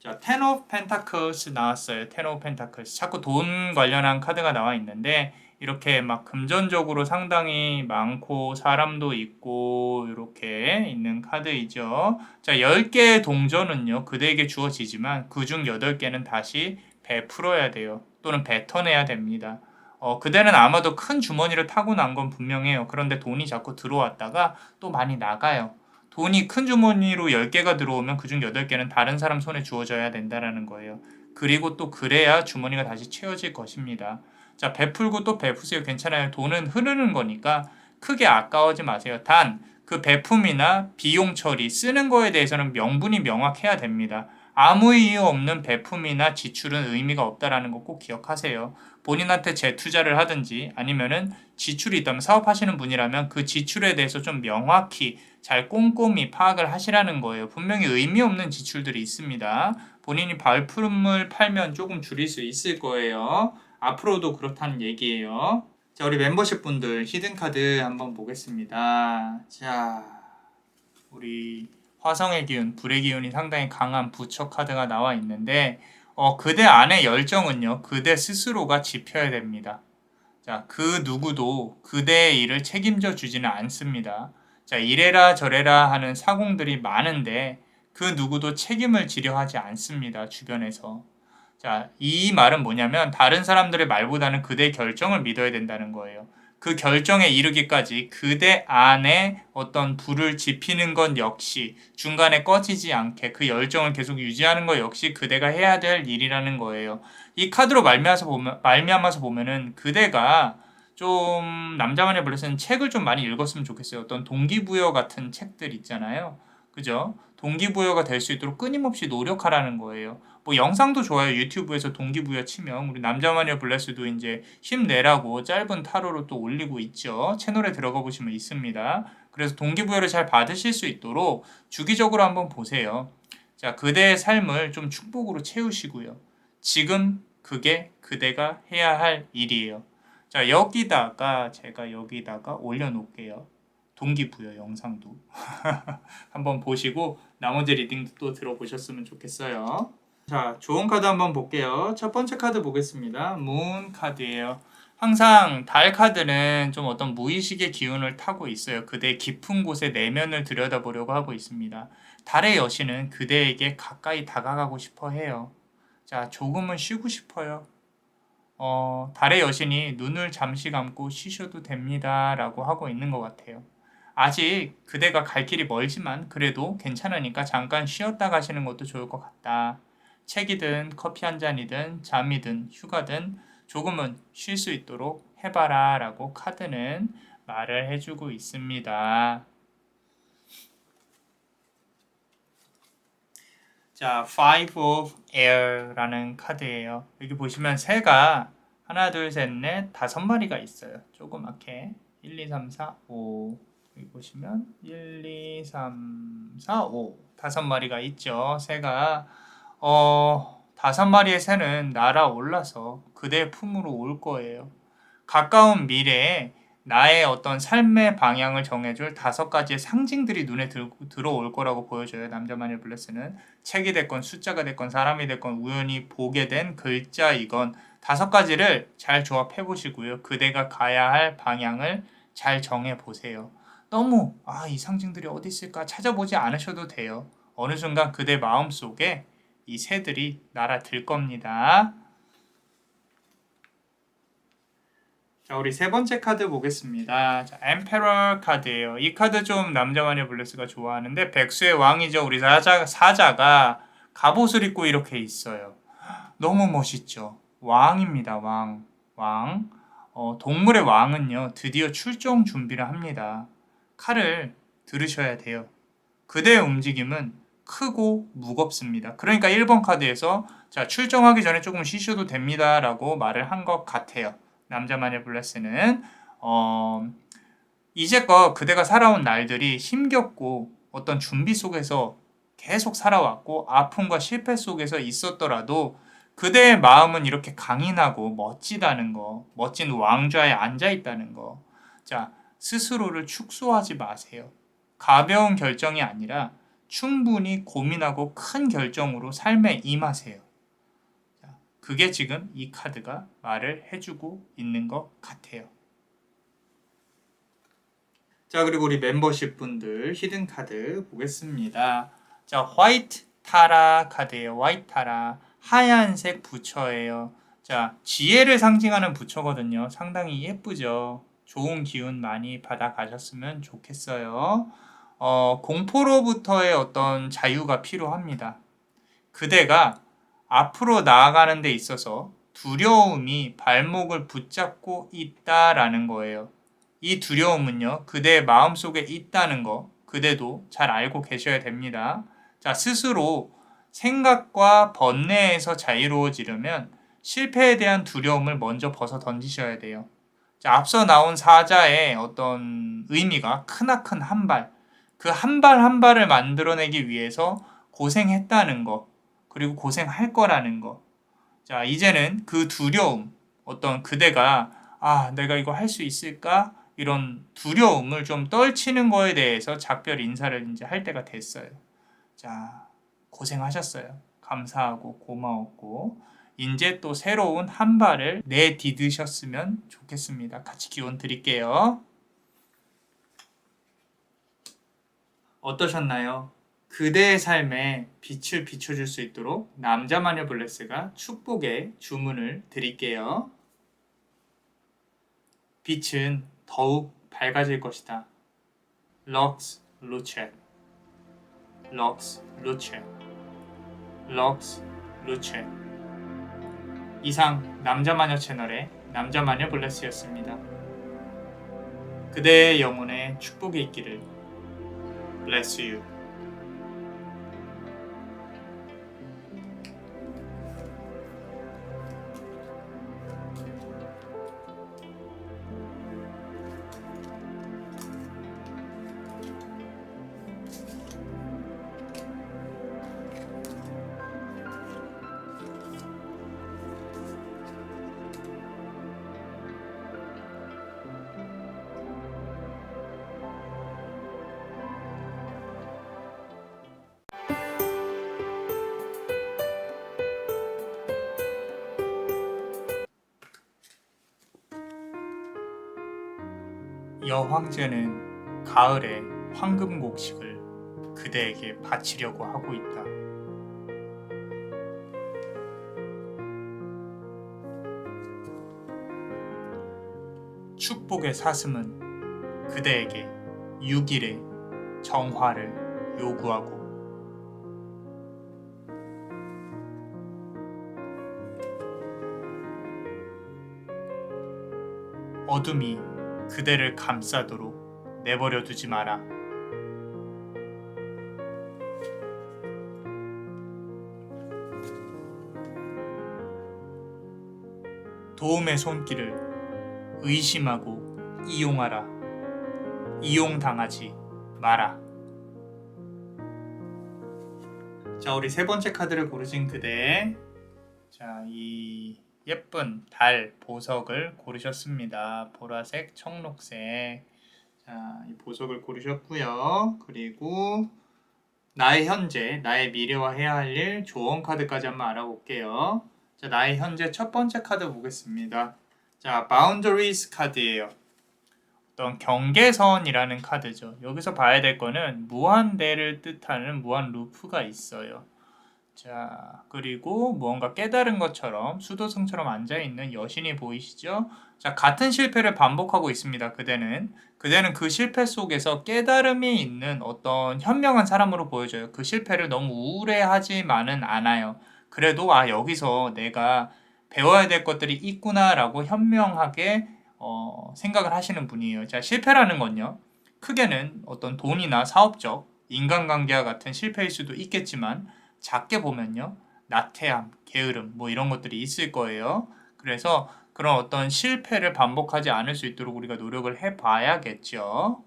자, Ten of Pentacles 나왔어요. Ten of Pentacles. 자꾸 돈 관련한 카드가 나와 있는데 이렇게 막 금전적으로 상당히 많고 사람도 있고 이렇게 있는 카드이죠. 자, 10개의 동전은요, 그대에게 주어지지만 그중 8개는 다시 베풀어야 돼요. 또는 뱉어내야 됩니다. 그대는 아마도 큰 주머니를 타고 난 건 분명해요. 그런데 돈이 자꾸 들어왔다가 또 많이 나가요. 돈이 큰 주머니로 10개가 들어오면 그중 8개는 다른 사람 손에 주어져야 된다는 거예요. 그리고 또 그래야 주머니가 다시 채워질 것입니다. 자, 베풀고 또 베푸세요. 괜찮아요. 돈은 흐르는 거니까 크게 아까워하지 마세요. 단, 그 베품이나 비용 처리, 쓰는 거에 대해서는 명분이 명확해야 됩니다. 아무 이유 없는 베품이나 지출은 의미가 없다라는 거 꼭 기억하세요. 본인한테 재투자를 하든지 아니면은 지출이 있다면 사업하시는 분이라면 그 지출에 대해서 좀 명확히 잘 꼼꼼히 파악을 하시라는 거예요. 분명히 의미 없는 지출들이 있습니다. 본인이 발품을 팔면 조금 줄일 수 있을 거예요. 앞으로도 그렇다는 얘기예요. 자, 우리 멤버십 분들 히든카드 한번 보겠습니다. 자, 우리 화성의 기운, 불의 기운이 상당히 강한 부처 카드가 나와 있는데 그대 안의 열정은요. 그대 스스로가 지펴야 됩니다. 자, 그 누구도 그대의 일을 책임져 주지는 않습니다. 자, 이래라 저래라 하는 사공들이 많은데 그 누구도 책임을 지려 하지 않습니다. 주변에서. 자, 이 말은 뭐냐면 다른 사람들의 말보다는 그대의 결정을 믿어야 된다는 거예요. 그 결정에 이르기까지 그대 안에 어떤 불을 지피는 것 역시 중간에 꺼지지 않게 그 열정을 계속 유지하는 것 역시 그대가 해야 될 일이라는 거예요. 이 카드로 말미암아서 보면은 그대가 좀 남자만의 블레스는 책을 좀 많이 읽었으면 좋겠어요. 어떤 동기부여 같은 책들 있잖아요. 그죠? 동기부여가 될 수 있도록 끊임없이 노력하라는 거예요. 뭐 영상도 좋아요. 유튜브에서 동기부여 치면 우리 남자마녀 블레스도 이제 힘내라고 짧은 타로로 또 올리고 있죠. 채널에 들어가 보시면 있습니다. 그래서 동기부여를 잘 받으실 수 있도록 주기적으로 한번 보세요. 자, 그대의 삶을 좀 축복으로 채우시고요. 지금 그게 그대가 해야 할 일이에요. 자, 제가 여기다가 올려놓을게요. 동기부여 영상도 한번 보시고 나머지 리딩도 또 들어보셨으면 좋겠어요. 자, 좋은 카드 한번 볼게요. 첫 번째 카드 보겠습니다. 문 카드예요. 항상 달 카드는 좀 어떤 무의식의 기운을 타고 있어요. 그대의 깊은 곳에 내면을 들여다보려고 하고 있습니다. 달의 여신은 그대에게 가까이 다가가고 싶어 해요. 자, 조금은 쉬고 싶어요. 달의 여신이 눈을 잠시 감고 쉬셔도 됩니다. 라고 하고 있는 것 같아요. 아직 그대가 갈 길이 멀지만 그래도 괜찮으니까 잠깐 쉬었다 가시는 것도 좋을 것 같다. 책이든 커피 한 잔이든 잠이든 휴가든 조금은 쉴 수 있도록 해봐라 라고 카드는 말을 해주고 있습니다. 자, Five of Air라는 카드예요. 여기 보시면 새가 하나, 둘, 셋, 넷, 5마리가 있어요. 조그맣게 1, 2, 3, 4, 5 여기 보시면 1, 2, 3, 4, 5 5마리가 있죠. 새가 5마리의 새는 날아올라서 그대 품으로 올 거예요. 가까운 미래에 나의 어떤 삶의 방향을 정해줄 5가지의 상징들이 눈에 들어올 거라고 보여줘요. 남자만의 블레스는 책이 됐건 숫자가 됐건 사람이 됐건 우연히 보게 된 글자이건 5가지를 잘 조합해 보시고요. 그대가 가야 할 방향을 잘 정해 보세요. 너무 이 상징들이 어디 있을까 찾아보지 않으셔도 돼요. 어느 순간 그대 마음속에 이 새들이 날아들 겁니다. 자, 우리 세 번째 카드 보겠습니다. 자, 엠페러 카드예요. 이 카드 좀 남자마녀 블레스가 좋아하는데 백수의 왕이죠. 우리 사자가 갑옷을 입고 이렇게 있어요. 너무 멋있죠. 왕입니다. 왕. 동물의 왕은요. 드디어 출정 준비를 합니다. 칼을 들으셔야 돼요. 그대의 움직임은 크고 무겁습니다. 그러니까 1번 카드에서 자, 출정하기 전에 조금 쉬셔도 됩니다. 라고 말을 한 것 같아요. 남자만의 블레스는 이제껏 그대가 살아온 날들이 힘겹고 어떤 준비 속에서 계속 살아왔고 아픔과 실패 속에서 있었더라도 그대의 마음은 이렇게 강인하고 멋지다는 거, 멋진 왕좌에 앉아 있다는 거. 자, 스스로를 축소하지 마세요. 가벼운 결정이 아니라 충분히 고민하고 큰 결정으로 삶에 임하세요. 그게 지금 이 카드가 말을 해주고 있는 것 같아요. 자, 그리고 우리 멤버십 분들 히든 카드 보겠습니다. 자, 화이트 타라 카드예요. 화이트 타라. 하얀색 부처예요. 자, 지혜를 상징하는 부처거든요. 상당히 예쁘죠. 좋은 기운 많이 받아 가셨으면 좋겠어요. 공포로부터의 어떤 자유가 필요합니다. 그대가 앞으로 나아가는 데 있어서 두려움이 발목을 붙잡고 있다라는 거예요. 이 두려움은요, 그대의 마음속에 있다는 거, 그대도 잘 알고 계셔야 됩니다. 자, 스스로 생각과 번뇌에서 자유로워지려면 실패에 대한 두려움을 먼저 벗어 던지셔야 돼요. 자, 앞서 나온 사자의 어떤 의미가 크나큰 한 발, 그 한 발 한 발을 만들어내기 위해서 고생했다는 거, 그리고 고생할 거라는 거. 자, 이제는 그 두려움, 어떤 그대가 내가 이거 할 수 있을까? 이런 두려움을 좀 떨치는 거에 대해서 작별 인사를 이제 할 때가 됐어요. 자, 고생하셨어요. 감사하고 고마웠고 이제 또 새로운 한 발을 내디디셨으면 좋겠습니다. 같이 기원 드릴게요. 어떠셨나요? 그대의 삶에 빛을 비춰줄 수 있도록 남자마녀 블레스가 축복의 주문을 드릴게요. 빛은 더욱 밝아질 것이다. 럭스 루체, 럭스 루체, 럭스 루체. 이상 남자마녀 채널의 남자마녀 블레스였습니다. 그대의 영혼에 축복이 있기를. Bless you. 여황제는 가을에 황금곡식을 그대에게 바치려고 하고 있다. 축복의 사슴은 그대에게 6일의 정화를 요구하고 어둠이 그대를 감싸도록 내버려 두지 마라. 도움의 손길을 의심하고 이용하라. 이용당하지 마라. 자, 우리 세 번째 카드를 고르신 그대. 자, 이 예쁜 달 보석을 고르셨습니다. 보라색, 청록색. 자, 이 보석을 고르셨고요. 그리고 나의 현재, 나의 미래와 해야 할 일, 조언 카드까지 한번 알아볼게요. 자, 나의 현재 첫 번째 카드 보겠습니다. 자, Boundaries 카드예요. 어떤 경계선이라는 카드죠. 여기서 봐야 될 거는 무한대를 뜻하는 무한 루프가 있어요. 자, 그리고 무언가 깨달은 것처럼 수도승처럼 앉아있는 여신이 보이시죠? 자, 같은 실패를 반복하고 있습니다. 그대는 그 실패 속에서 깨달음이 있는 어떤 현명한 사람으로 보여져요. 그 실패를 너무 우울해하지만은 않아요. 그래도 여기서 내가 배워야 될 것들이 있구나라고 현명하게 생각을 하시는 분이에요. 자, 실패라는 건요, 크게는 어떤 돈이나 사업적, 인간관계와 같은 실패일 수도 있겠지만 작게 보면요, 나태함, 게으름 이런 것들이 있을 거예요. 그래서 그런 어떤 실패를 반복하지 않을 수 있도록 우리가 노력을 해봐야겠죠.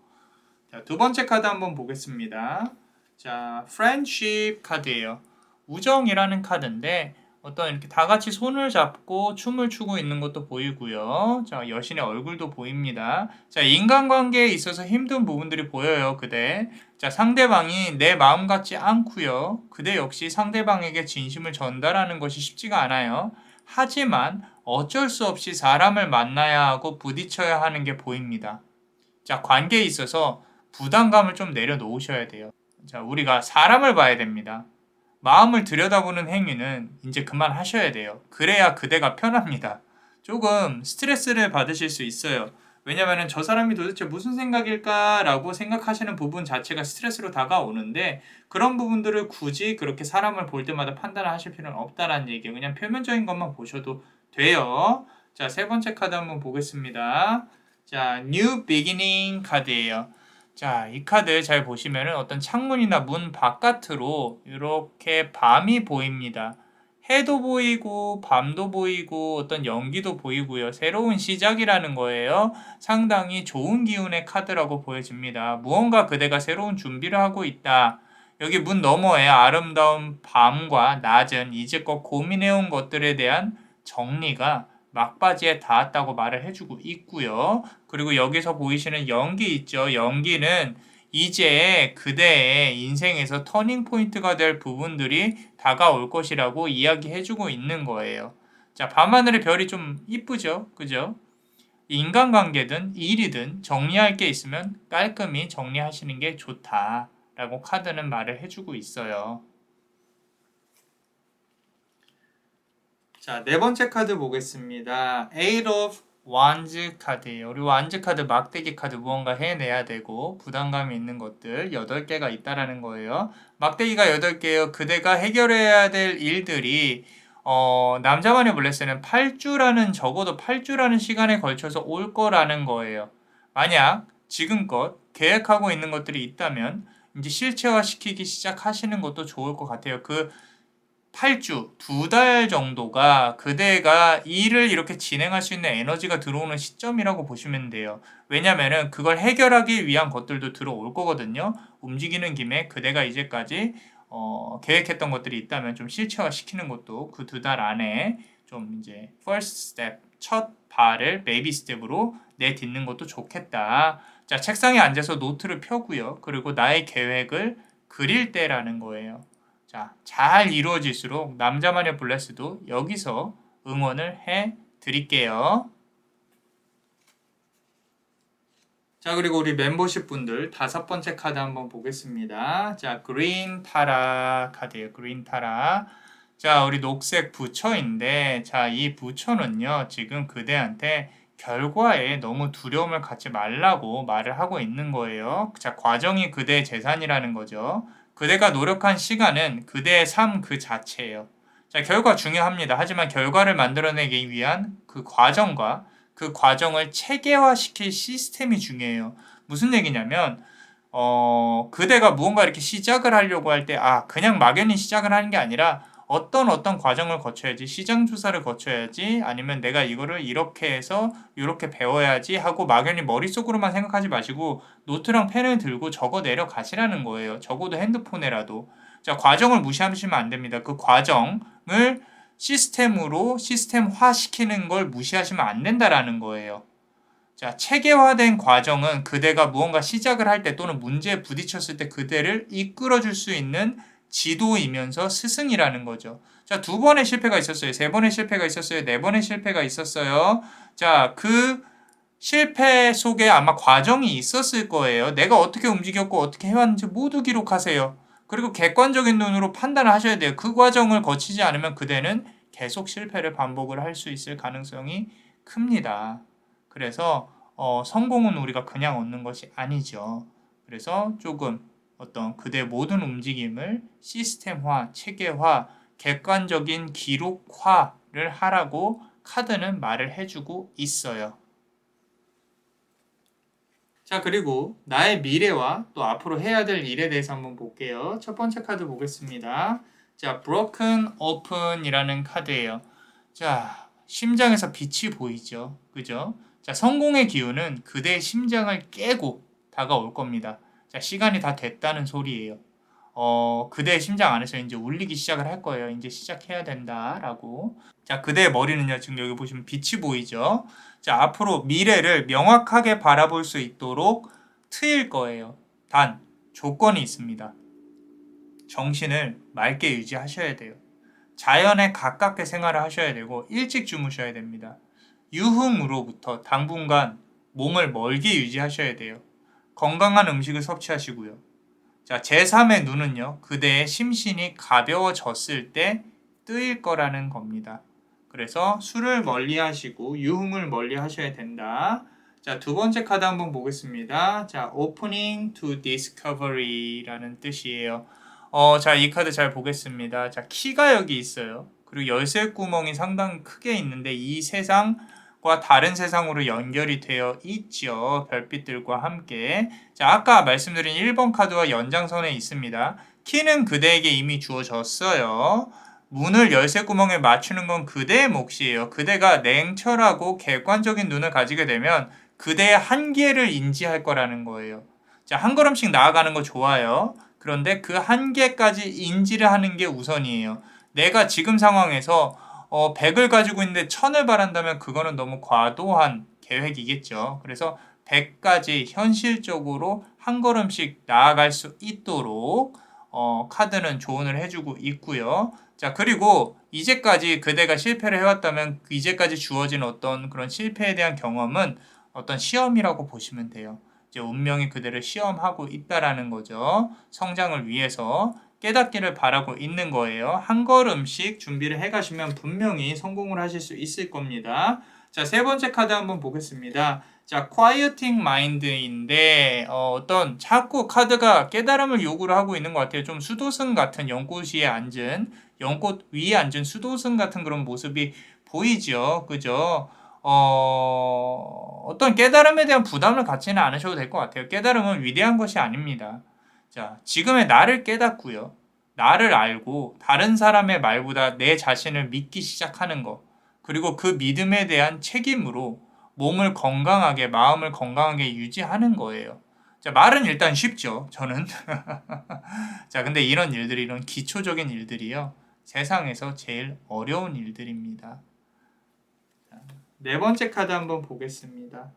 자, 두 번째 카드 한번 보겠습니다. 자, Friendship 카드예요. 우정이라는 카드인데 어떤 이렇게 다 같이 손을 잡고 춤을 추고 있는 것도 보이고요. 자, 여신의 얼굴도 보입니다. 자, 인간관계에 있어서 힘든 부분들이 보여요, 그대. 자, 상대방이 내 마음 같지 않고요. 그대 역시 상대방에게 진심을 전달하는 것이 쉽지가 않아요. 하지만 어쩔 수 없이 사람을 만나야 하고 부딪혀야 하는 게 보입니다. 자, 관계에 있어서 부담감을 좀 내려놓으셔야 돼요. 자, 우리가 사람을 봐야 됩니다. 마음을 들여다보는 행위는 이제 그만하셔야 돼요. 그래야 그대가 편합니다. 조금 스트레스를 받으실 수 있어요. 왜냐면은 저 사람이 도대체 무슨 생각일까라고 생각하시는 부분 자체가 스트레스로 다가오는데, 그런 부분들을 굳이 그렇게 사람을 볼 때마다 판단을 하실 필요는 없다라는 얘기예요. 그냥 표면적인 것만 보셔도 돼요. 자, 세 번째 카드 한번 보겠습니다. 자, New Beginning 카드예요. 자, 이 카드 잘 보시면은 어떤 창문이나 문 바깥으로 이렇게 밤이 보입니다. 해도 보이고 밤도 보이고 어떤 연기도 보이고요. 새로운 시작이라는 거예요. 상당히 좋은 기운의 카드라고 보여집니다. 무언가 그대가 새로운 준비를 하고 있다. 여기 문 너머에 아름다운 밤과 낮은 이제껏 고민해온 것들에 대한 정리가 막바지에 닿았다고 말을 해주고 있고요. 그리고 여기서 보이시는 연기 있죠. 연기는 이제 그대의 인생에서 터닝 포인트가 될 부분들이 다가올 것이라고 이야기해주고 있는 거예요. 자, 밤하늘의 별이 좀 이쁘죠? 그죠? 인간관계든 일이든 정리할 게 있으면 깔끔히 정리하시는 게 좋다라고 카드는 말을 해주고 있어요. 자, 네 번째 카드 보겠습니다. Eight of Wands 카드예요. 우리 완즈 카드, 막대기 카드 무언가 해내야 되고 부담감이 있는 것들 8개가 있다라는 거예요. 막대기가 8개예요. 그대가 해결해야 될 일들이 남자만의 블레스는 8주라는 적어도 8주라는 시간에 걸쳐서 올 거라는 거예요. 만약 지금껏 계획하고 있는 것들이 있다면 이제 실체화시키기 시작하시는 것도 좋을 것 같아요. 그 8주, 2달 정도가 그대가 일을 이렇게 진행할 수 있는 에너지가 들어오는 시점이라고 보시면 돼요. 왜냐면은 그걸 해결하기 위한 것들도 들어올 거거든요. 움직이는 김에 그대가 이제까지 계획했던 것들이 있다면 좀 실체화 시키는 것도 그 2달 안에 좀 이제 first step, 첫 발을 베이비 스텝으로 내딛는 것도 좋겠다. 자, 책상에 앉아서 노트를 펴고요. 그리고 나의 계획을 그릴 때라는 거예요. 자, 잘 이루어질수록 남자만의 블레스도 여기서 응원을 해 드릴게요. 자, 그리고 우리 멤버십 분들 5번째 카드 한번 보겠습니다. 자, 그린 타라 카드예요. 그린 타라. 자, 우리 녹색 부처인데, 자, 이 부처는요, 지금 그대한테 결과에 너무 두려움을 갖지 말라고 말을 하고 있는 거예요. 자, 과정이 그대의 재산이라는 거죠. 그대가 노력한 시간은 그대의 삶 그 자체예요. 자, 결과 중요합니다. 하지만 결과를 만들어내기 위한 그 과정과 그 과정을 체계화시킬 시스템이 중요해요. 무슨 얘기냐면, 그대가 무언가 이렇게 시작을 하려고 할 때, 그냥 막연히 시작을 하는 게 아니라 어떤 과정을 거쳐야지, 시장 조사를 거쳐야지, 아니면 내가 이거를 이렇게 해서 이렇게 배워야지 하고 막연히 머릿속으로만 생각하지 마시고 노트랑 펜을 들고 적어 내려가시라는 거예요. 적어도 핸드폰에라도. 자, 과정을 무시하시면 안 됩니다. 그 과정을 시스템으로 시스템화 시키는 걸 무시하시면 안 된다라는 거예요. 자, 체계화된 과정은 그대가 무언가 시작을 할 때 또는 문제에 부딪혔을 때 그대를 이끌어줄 수 있는 지도이면서 스승이라는 거죠. 자, 2번의 실패가 있었어요. 3번의 실패가 있었어요. 4번의 실패가 있었어요. 자, 그 실패 속에 아마 과정이 있었을 거예요. 내가 어떻게 움직였고 어떻게 해왔는지 모두 기록하세요. 그리고 객관적인 눈으로 판단을 하셔야 돼요. 그 과정을 거치지 않으면 그대는 계속 실패를 반복을 할 수 있을 가능성이 큽니다. 그래서 성공은 우리가 그냥 얻는 것이 아니죠. 그래서 조금 어떤 그대의 모든 움직임을 시스템화, 체계화, 객관적인 기록화를 하라고 카드는 말을 해주고 있어요. 자, 그리고 나의 미래와 또 앞으로 해야 될 일에 대해서 한번 볼게요. 첫 번째 카드 보겠습니다. 자, Broken Open이라는 카드예요. 자, 심장에서 빛이 보이죠. 그죠? 자, 성공의 기운은 그대의 심장을 깨고 다가올 겁니다. 자, 시간이 다 됐다는 소리예요. 그대의 심장 안에서 이제 울리기 시작을 할 거예요. 이제 시작해야 된다라고. 자, 그대의 머리는요, 지금 여기 보시면 빛이 보이죠? 자, 앞으로 미래를 명확하게 바라볼 수 있도록 트일 거예요. 단, 조건이 있습니다. 정신을 맑게 유지하셔야 돼요. 자연에 가깝게 생활을 하셔야 되고, 일찍 주무셔야 됩니다. 유흥으로부터 당분간 몸을 멀게 유지하셔야 돼요. 건강한 음식을 섭취하시고요. 자, 제3의 눈은요, 그대의 심신이 가벼워졌을 때 뜨일 거라는 겁니다. 그래서 술을 멀리 하시고 유흥을 멀리 하셔야 된다. 자, 2번째 카드 한번 보겠습니다. 자, Opening to Discovery라는 뜻이에요. 자, 이 카드 잘 보겠습니다. 자, 키가 여기 있어요. 그리고 열쇠 구멍이 상당히 크게 있는데 이 세상 과 다른 세상으로 연결이 되어 있죠. 별빛들과 함께. 자, 아까 말씀드린 1번 카드와 연장선에 있습니다. 키는 그대에게 이미 주어졌어요. 문을 열쇠 구멍에 맞추는 건 그대의 몫이에요. 그대가 냉철하고 객관적인 눈을 가지게 되면 그대의 한계를 인지할 거라는 거예요. 자, 한 걸음씩 나아가는 거 좋아요. 그런데 그 한계까지 인지를 하는 게 우선이에요. 내가 지금 상황에서 100을 가지고 있는데 1000을 바란다면 그거는 너무 과도한 계획이겠죠. 그래서 100까지 현실적으로 한 걸음씩 나아갈 수 있도록 카드는 조언을 해주고 있고요. 자, 그리고 이제까지 그대가 실패를 해왔다면 이제까지 주어진 어떤 그런 실패에 대한 경험은 어떤 시험이라고 보시면 돼요. 이제 운명이 그대를 시험하고 있다라는 거죠. 성장을 위해서 깨닫기를 바라고 있는 거예요. 한 걸음씩 준비를 해가시면 분명히 성공을 하실 수 있을 겁니다. 자, 세 번째 카드 한번 보겠습니다. 자, quieting mind인데 어떤 자꾸 카드가 깨달음을 요구를 하고 있는 것 같아요. 좀 수도승 같은 연꽃 위에 앉은 연꽃 위에 앉은 수도승 같은 그런 모습이 보이죠. 그죠? 어떤 깨달음에 대한 부담을 갖지는 않으셔도 될 것 같아요. 깨달음은 위대한 것이 아닙니다. 자, 지금의 나를 깨닫고요. 나를 알고 다른 사람의 말보다 내 자신을 믿기 시작하는 것. 그리고 그 믿음에 대한 책임으로 몸을 건강하게, 마음을 건강하게 유지하는 거예요. 자, 말은 일단 쉽죠. 저는. 자, 근데 이런 일들이, 이런 기초적인 일들이요. 세상에서 제일 어려운 일들입니다. 자, 네 번째 카드 한번 보겠습니다.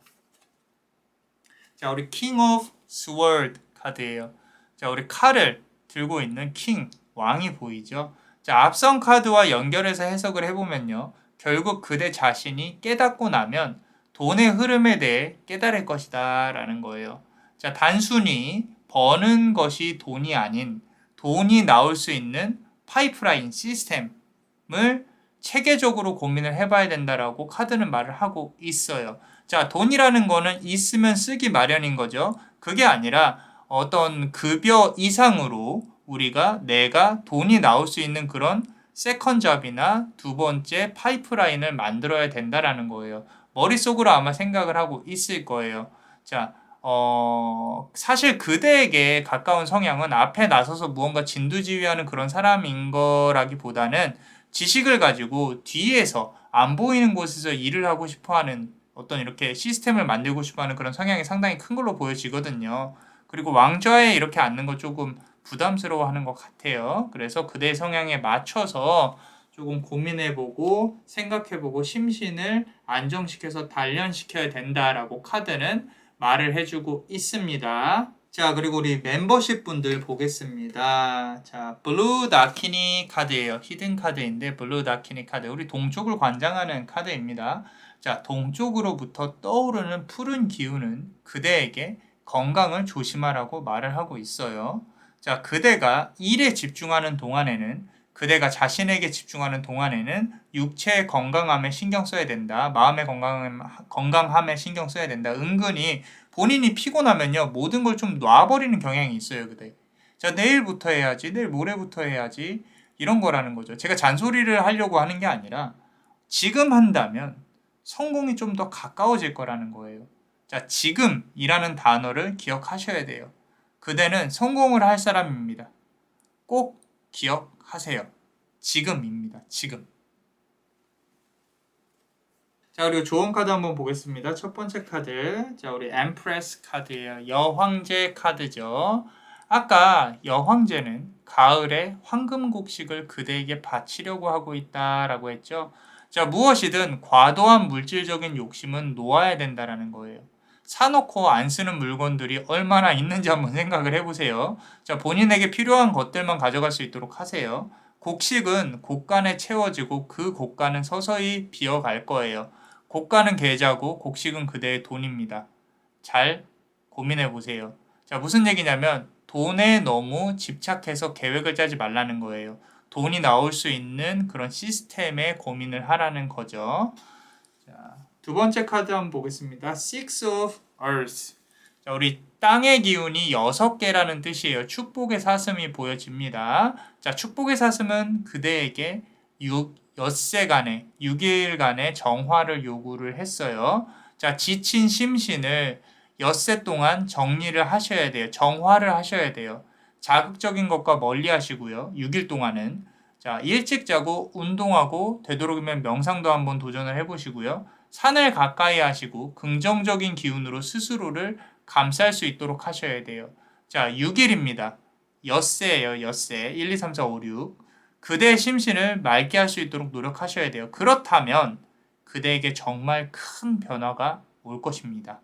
자, 우리 King of Sword 카드예요. 자, 우리 칼을 들고 있는 킹, 왕이 보이죠? 자, 앞선 카드와 연결해서 해석을 해보면요. 결국 그대 자신이 깨닫고 나면 돈의 흐름에 대해 깨달을 것이다 라는 거예요. 자, 단순히 버는 것이 돈이 아닌 돈이 나올 수 있는 파이프라인 시스템을 체계적으로 고민을 해봐야 된다라고 카드는 말을 하고 있어요. 자, 돈이라는 거는 있으면 쓰기 마련인 거죠. 그게 아니라 어떤 급여 이상으로 우리가 내가 돈이 나올 수 있는 그런 세컨잡이나 두 번째 파이프라인을 만들어야 된다라는 거예요. 머릿속으로 아마 생각을 하고 있을 거예요. 자, 사실 그대에게 가까운 성향은 앞에 나서서 무언가 진두지휘하는 그런 사람인 거라기보다는 지식을 가지고 뒤에서 안 보이는 곳에서 일을 하고 싶어 하는 어떤 이렇게 시스템을 만들고 싶어 하는 그런 성향이 상당히 큰 걸로 보여지거든요. 그리고 왕좌에 이렇게 앉는 거 조금 부담스러워 하는 것 같아요. 그래서 그대의 성향에 맞춰서 조금 고민해보고 생각해보고 심신을 안정시켜서 단련시켜야 된다라고 카드는 말을 해주고 있습니다. 자, 그리고 우리 멤버십 분들 보겠습니다. 자, 블루 다키니 카드예요. 히든 카드인데 블루 다키니 카드. 우리 동쪽을 관장하는 카드입니다. 자, 동쪽으로부터 떠오르는 푸른 기운은 그대에게 건강을 조심하라고 말을 하고 있어요. 자, 그대가 일에 집중하는 동안에는 그대가 자신에게 집중하는 동안에는 육체의 건강함에 신경 써야 된다. 마음의 건강함에 신경 써야 된다. 은근히 본인이 피곤하면요. 모든 걸 좀 놔버리는 경향이 있어요. 그대. 자, 내일부터 해야지. 내일 모레부터 해야지. 이런 거라는 거죠. 제가 잔소리를 하려고 하는 게 아니라 지금 한다면 성공이 좀 더 가까워질 거라는 거예요. 자, 지금이라는 단어를 기억하셔야 돼요. 그대는 성공을 할 사람입니다. 꼭 기억하세요. 지금입니다. 지금. 자, 그리고 좋은 카드 한번 보겠습니다. 첫 번째 카드. 자, 우리 엠프레스 카드예요. 여황제 카드죠. 아까 여황제는 가을에 황금곡식을 그대에게 바치려고 하고 있다라고 했죠. 자, 무엇이든 과도한 물질적인 욕심은 놓아야 된다라는 거예요. 사놓고 안 쓰는 물건들이 얼마나 있는지 한번 생각을 해보세요. 자, 본인에게 필요한 것들만 가져갈 수 있도록 하세요. 곡식은 곡간에 채워지고 그 곡간은 서서히 비어갈 거예요. 곡간은 계좌고 곡식은 그대의 돈입니다. 잘 고민해 보세요. 자, 무슨 얘기냐면 돈에 너무 집착해서 계획을 짜지 말라는 거예요. 돈이 나올 수 있는 그런 시스템에 고민을 하라는 거죠. 자, 두 번째 카드 한번 보겠습니다. Six of Earth. 자, 우리 땅의 기운이 6개라는 뜻이에요. 축복의 사슴이 보여집니다. 자, 축복의 사슴은 그대에게 엿새간의 6일간의 정화를 요구를 했어요. 자, 지친 심신을 엿새 동안 정리를 하셔야 돼요. 정화를 하셔야 돼요. 자극적인 것과 멀리 하시고요. 6일 동안은. 자, 일찍 자고 운동하고 되도록이면 명상도 한번 도전을 해보시고요. 산을 가까이 하시고 긍정적인 기운으로 스스로를 감쌀 수 있도록 하셔야 돼요. 자, 6일입니다. 엿새예요. 엿새. 1, 2, 3, 4, 5, 6. 그대의 심신을 맑게 할 수 있도록 노력하셔야 돼요. 그렇다면 그대에게 정말 큰 변화가 올 것입니다.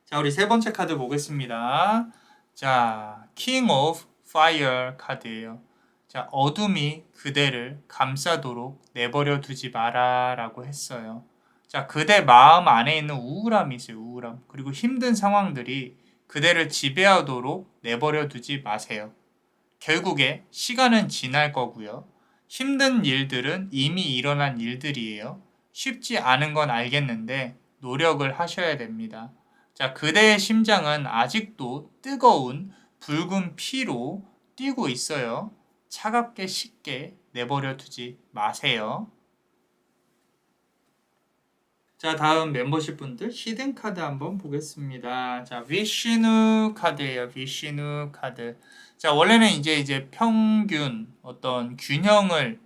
자, 우리 세 번째 카드 보겠습니다. 자, King of Fire 카드예요. 자, 어둠이 그대를 감싸도록 내버려 두지 마라 라고 했어요. 자, 그대 마음 안에 있는 우울함이 있어요. 우울함. 그리고 힘든 상황들이 그대를 지배하도록 내버려 두지 마세요. 결국에 시간은 지날 거고요. 힘든 일들은 이미 일어난 일들이에요. 쉽지 않은 건 알겠는데 노력을 하셔야 됩니다. 자, 그대의 심장은 아직도 뜨거운 붉은 피로 뛰고 있어요. 차갑게 쉽게 내버려 두지 마세요. 자, 다음 멤버십 분들 히든 카드 한번 보겠습니다. 자, 위시누 카드예요. 위시누 카드. 자, 원래는 이제 평균 어떤 균형을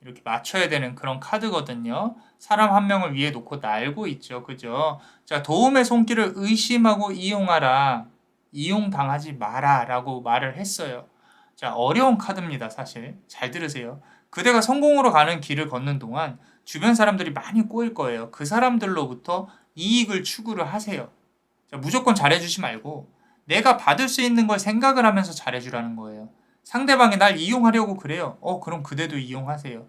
이렇게 맞춰야 되는 그런 카드거든요. 사람 한 명을 위에 놓고 날고 있죠. 그죠? 자, 도움의 손길을 의심하고 이용하라. 이용당하지 마라. 라고 말을 했어요. 자, 어려운 카드입니다. 사실. 잘 들으세요. 그대가 성공으로 가는 길을 걷는 동안 주변 사람들이 많이 꼬일 거예요. 그 사람들로부터 이익을 추구를 하세요. 자, 무조건 잘해주지 말고 내가 받을 수 있는 걸 생각을 하면서 잘해주라는 거예요. 상대방이 날 이용하려고 그래요. 그럼 그대도 이용하세요.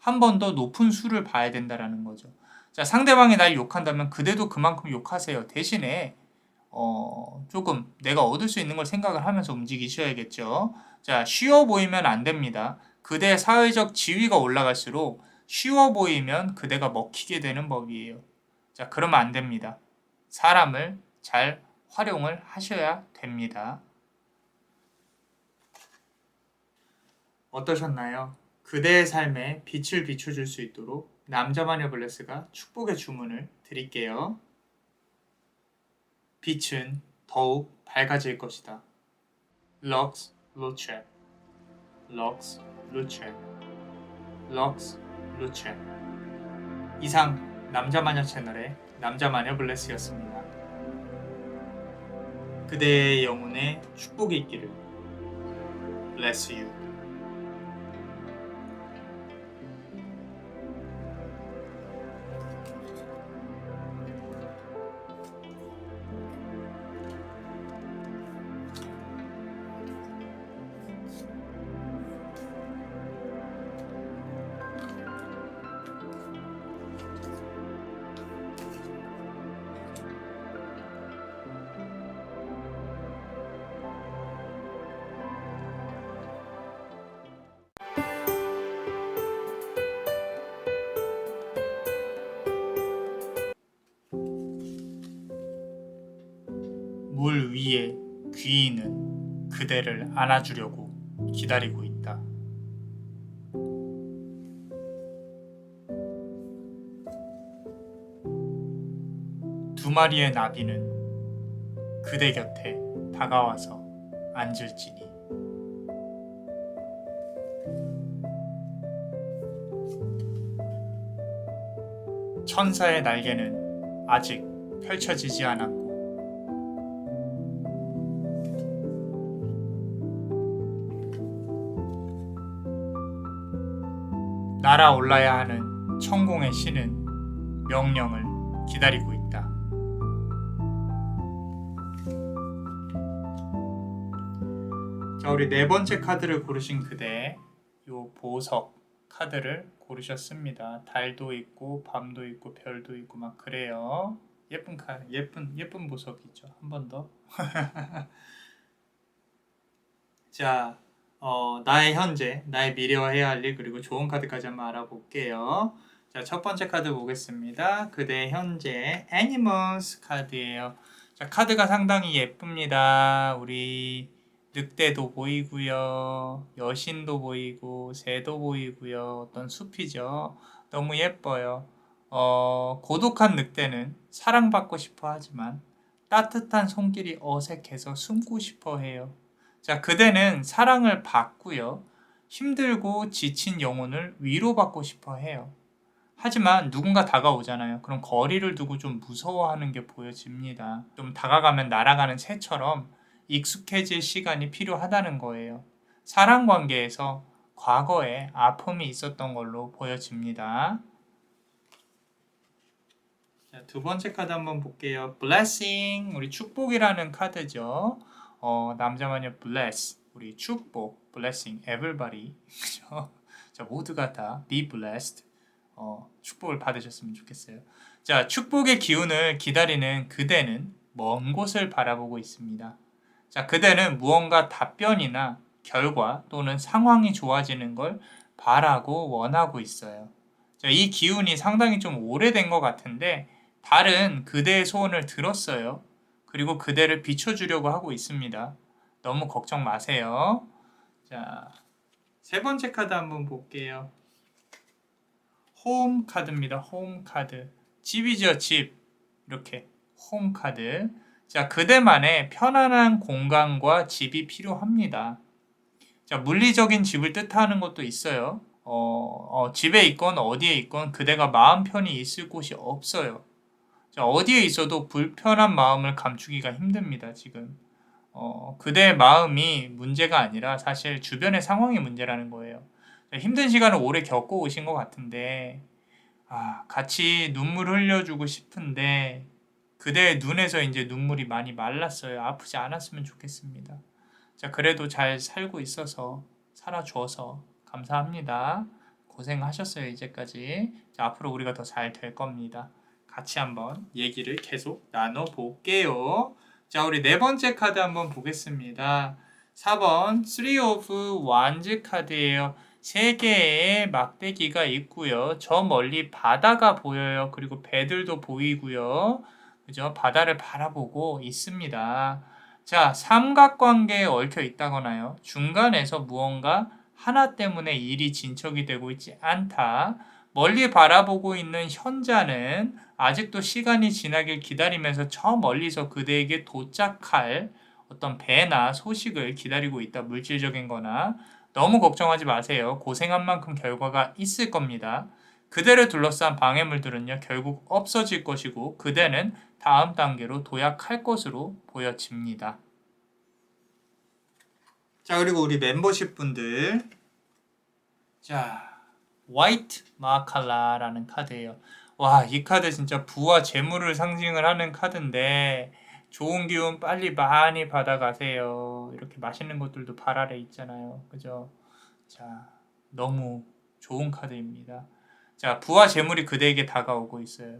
한 번 더 높은 수를 봐야 된다라는 거죠. 자, 상대방이 날 욕한다면 그대도 그만큼 욕하세요. 대신에 조금 내가 얻을 수 있는 걸 생각을 하면서 움직이셔야겠죠. 자, 쉬워 보이면 안 됩니다. 그대의 사회적 지위가 올라갈수록 쉬워 보이면 그대가 먹히게 되는 법이에요. 자, 그러면 안 됩니다. 사람을 잘 활용을 하셔야 됩니다. 어떠셨나요? 그대의 삶에 빛을 비춰줄 수 있도록 남자마녀 블레스가 축복의 주문을 드릴게요. 빛은 더욱 밝아질 것이다. 럭스 루체, 럭스 루체, 럭스 루체. 이상 남자마녀 채널의 남자마녀 블레스였습니다. 그대의 영혼에 축복이 있기를. Bless you. 물 위에 귀인은 그대를 안아주려고 기다리고 있다. 두 마리의 나비는 그대 곁에 다가와서 앉을지니. 천사의 날개는 아직 펼쳐지지 않았고 날아올라야 하는 천공의 신은 명령을 기다리고 있다. 자, 우리 네 번째 카드를 고르신 그대, 요 보석 카드를 고르셨습니다. 달도 있고 밤도 있고 별도 있고 막 그래요. 예쁜 카드, 예쁜 보석이죠. 한 번 더. 자, 나의 현재, 나의 미래와 해야 할 일, 그리고 좋은 카드까지 한번 알아볼게요. 자, 첫 번째 카드 보겠습니다. 그대 현재 애니멀스 카드예요. 자, 카드가 상당히 예쁩니다. 우리 늑대도 보이고요. 여신도 보이고 새도 보이고요. 어떤 숲이죠. 너무 예뻐요. 고독한 늑대는 사랑받고 싶어 하지만 따뜻한 손길이 어색해서 숨고 싶어 해요. 자, 그대는 사랑을 받고요. 힘들고 지친 영혼을 위로받고 싶어 해요. 하지만 누군가 다가오잖아요. 그럼 거리를 두고 좀 무서워하는 게 보여집니다. 좀 다가가면 날아가는 새처럼 익숙해질 시간이 필요하다는 거예요. 사랑 관계에서 과거에 아픔이 있었던 걸로 보여집니다. 자, 두 번째 카드 한번 볼게요. Blessing, 우리 축복이라는 카드죠. 남자마녀 bless, 우리 축복, blessing, everybody, 그죠? 자, 모두가 다 be blessed. 축복을 받으셨으면 좋겠어요. 자, 축복의 기운을 기다리는 그대는 먼 곳을 바라보고 있습니다. 자, 그대는 무언가 답변이나 결과 또는 상황이 좋아지는 걸 바라고 원하고 있어요. 자, 이 기운이 상당히 좀 오래된 것 같은데 달은 그대의 소원을 들었어요. 그리고 그대를 비춰주려고 하고 있습니다. 너무 걱정 마세요. 자, 세 번째 카드 한번 볼게요. 홈 카드입니다. 홈 카드. 집이죠, 집. 이렇게 홈 카드. 자, 그대만의 편안한 공간과 집이 필요합니다. 자, 물리적인 집을 뜻하는 것도 있어요. 집에 있건 어디에 있건 그대가 마음 편히 있을 곳이 없어요. 자, 어디에 있어도 불편한 마음을 감추기가 힘듭니다, 지금. 그대의 마음이 문제가 아니라 사실 주변의 상황이 문제라는 거예요. 자, 힘든 시간을 오래 겪고 오신 것 같은데, 같이 눈물 흘려주고 싶은데, 그대의 눈에서 이제 눈물이 많이 말랐어요. 아프지 않았으면 좋겠습니다. 자, 그래도 잘 살고 있어서, 살아줘서 감사합니다. 고생하셨어요, 이제까지. 자, 앞으로 우리가 더 잘 될 겁니다. 같이 한번 얘기를 계속 나눠볼게요. 자, 우리 네 번째 카드 한번 보겠습니다. 4번 3 of Wands 카드예요. 3개의 막대기가 있고요. 저 멀리 바다가 보여요. 그리고 배들도 보이고요. 그죠? 바다를 바라보고 있습니다. 자, 삼각관계에 얽혀 있다거나요. 중간에서 무언가 하나 때문에 일이 진척이 되고 있지 않다. 멀리 바라보고 있는 현자는 아직도 시간이 지나길 기다리면서 저 멀리서 그대에게 도착할 어떤 배나 소식을 기다리고 있다. 물질적인 거나. 너무 걱정하지 마세요. 고생한 만큼 결과가 있을 겁니다. 그대를 둘러싼 방해물들은요, 결국 없어질 것이고 그대는 다음 단계로 도약할 것으로 보여집니다. 자, 그리고 우리 멤버십 분들. 자, 화이트 마칼라라는 카드예요. 와, 이 카드 진짜 부와 재물을 상징을 하는 카드인데 좋은 기운 빨리 많이 받아가세요. 이렇게 맛있는 것들도 발 아래 있잖아요. 그죠? 자, 너무 좋은 카드입니다. 자, 부와 재물이 그대에게 다가오고 있어요.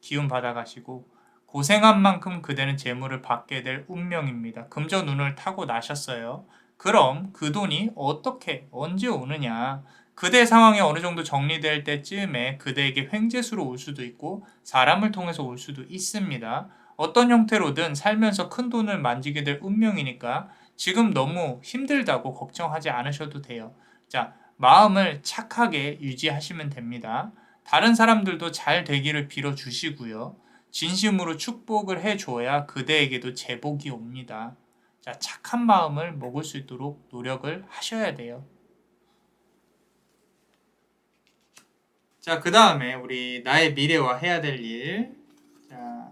기운 받아가시고 고생한 만큼 그대는 재물을 받게 될 운명입니다. 금전 운을 타고 나셨어요. 그럼 그 돈이 어떻게 언제 오느냐? 그대 상황이 어느 정도 정리될 때쯤에 그대에게 횡재수로 올 수도 있고 사람을 통해서 올 수도 있습니다. 어떤 형태로든 살면서 큰 돈을 만지게 될 운명이니까 지금 너무 힘들다고 걱정하지 않으셔도 돼요. 자, 마음을 착하게 유지하시면 됩니다. 다른 사람들도 잘 되기를 빌어주시고요. 진심으로 축복을 해줘야 그대에게도 제복이 옵니다. 자, 착한 마음을 먹을 수 있도록 노력을 하셔야 돼요. 자, 그 다음에 우리 나의 미래와 해야 될 일. 자,